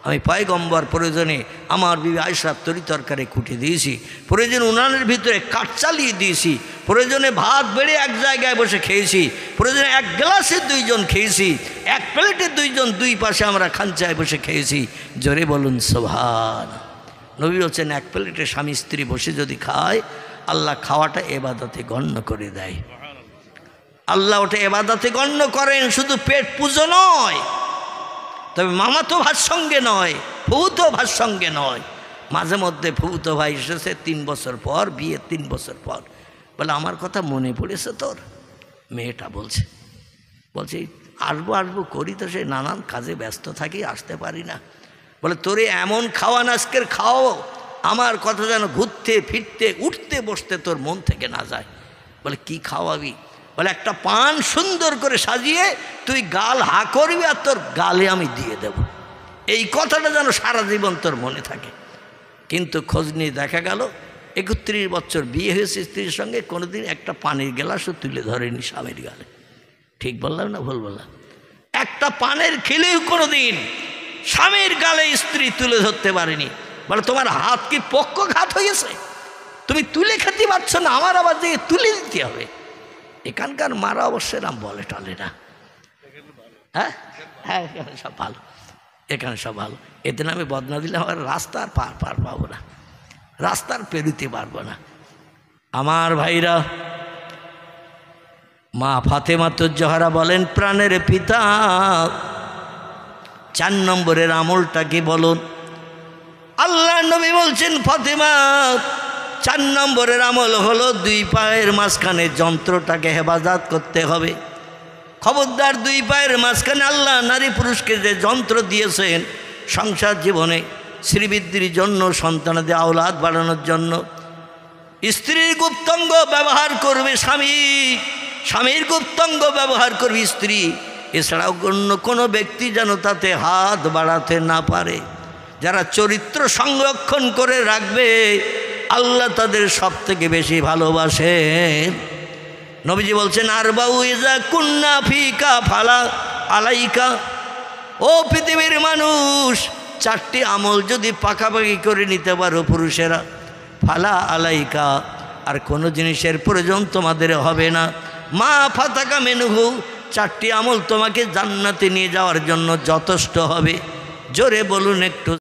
আমি পয়গম্বর প্রয়োজনে আমার বিবি আয়েশার তরি তরকারি কুটে দিয়েছি, প্রয়োজনে উনানের ভিতরে কাঠ চালিয়ে দিয়েছি, প্রয়োজনে ভাত বেড়ে এক জায়গায় বসে খেয়েছি, প্রয়োজনে 1 গ্লাসে 2 জন খেয়েছি, 1 প্লেটে 2 জন 2 পাশে আমরা খাঞ্চায় বসে খেয়েছি। জোরে বলুন সুবহান। নবী বলছেন, 1 প্লেটে স্বামী স্ত্রী বসে যদি খায়, আল্লাহ খাওয়াটা ইবাদতে গণ্য করে দেয়। আল্লাহ ওটা ইবাদতে গণ্য করেন, শুধু পেট পুজো নয়। তবে মামাতো ভাইয়ের সঙ্গে নয়, ফুফুতো ভাইয়ের সঙ্গে নয়। মাঝে মধ্যে ফুফুতো ভাই এসেছে 3 বছর পর, বিয়ে 3 বছর পর, বলে আমার কথা মনে পড়েছে তোর? মেয়েটা বলছে আসবো আসবো করি তো, সেই নানান কাজে ব্যস্ত থাকি, আসতে পারি না। বলে তোরে এমন খাওয়ান আজকের খাও, আমার কথা যেন ঘুরতে ফিরতে উঠতে বসতে তোর মন থেকে না যায়। বলে কি খাওয়াবি? বলে একটা পান সুন্দর করে সাজিয়ে তুই গাল হা করবি আর তোর গালে আমি দিয়ে দেব। এই কথাটা যেন সারা জীবন তোর মনে থাকে। কিন্তু খোঁজ নিয়ে দেখা গেল 31 বছর বিয়ে হয়েছে স্ত্রীর সঙ্গে, কোনোদিন একটা পানির গ্লাসও তুলে ধরেনি স্বামীর গালে। ঠিক বললাম না ভুল বললাম? একটা পানের খেলেও কোনোদিন স্বামীর গালে স্ত্রী তুলে ধরতে পারেনি। বলে তোমার হাত কি পক্ষঘাত হয়েছে? তুমি তুলে খেতে পারছো না, আমার আবার দিয়ে তুলে দিতে হবে। এখানকার মারা অবশ্যই নাম বলে টলে না। হ্যাঁ হ্যাঁ, এখানে সব ভালো, এখানে সব ভালো। এতে আমি বদনা দিলে আমার রাস্তার পার পাবো না, রাস্তার পেরুতে পারবো না। আমার ভাইরা, মা ফাতেমাতুজ জোহরা বলেন, প্রাণের পিতা 4 নম্বরের আমলটা কি বলুন? আল্লাহ নবী বলছেন, ফাতেমা 4 নম্বরের আমল হলো 2 পায়ের মাঝখানে যন্ত্রটাকে হেফাজত করতে হবে। খবরদার 2 পায়ের মাঝখানে আল্লাহ নারী পুরুষকে যে যন্ত্র দিয়েছেন সংসার জীবনে শ্রীবৃদ্ধির জন্য, সন্তানাদের আওলাদ বাড়ানোর জন্য, স্ত্রীর গুপ্তাঙ্গ ব্যবহার করবে স্বামী, স্বামীর গুপ্তাঙ্গ ব্যবহার করবে স্ত্রী। এছাড়াও অন্য কোনো ব্যক্তি যেন তাতে হাত বাড়াতে না পারে। যারা চরিত্র সংরক্ষণ করে রাখবে, আল্লাহ তাদের সব থেকে বেশি ভালোবাসেন। নবীজি বলছেন আরবাউ ইজা কুন্না ফিকা ফালা আলাইকা, ও পৃথিবীর মানুষ, 4টি আমল যদি পাকাপাকি করে নিতে পারো পুরুষেরা, ফালা আলাইকা, আর কোনো জিনিসের প্রয়োজন তোমাদের হবে না। মা ফাতাকা মেনুহু, 4টি আমল তোমাকে জান্নাতে নিয়ে যাওয়ার জন্য যথেষ্ট হবে। জোরে বলুন একটু।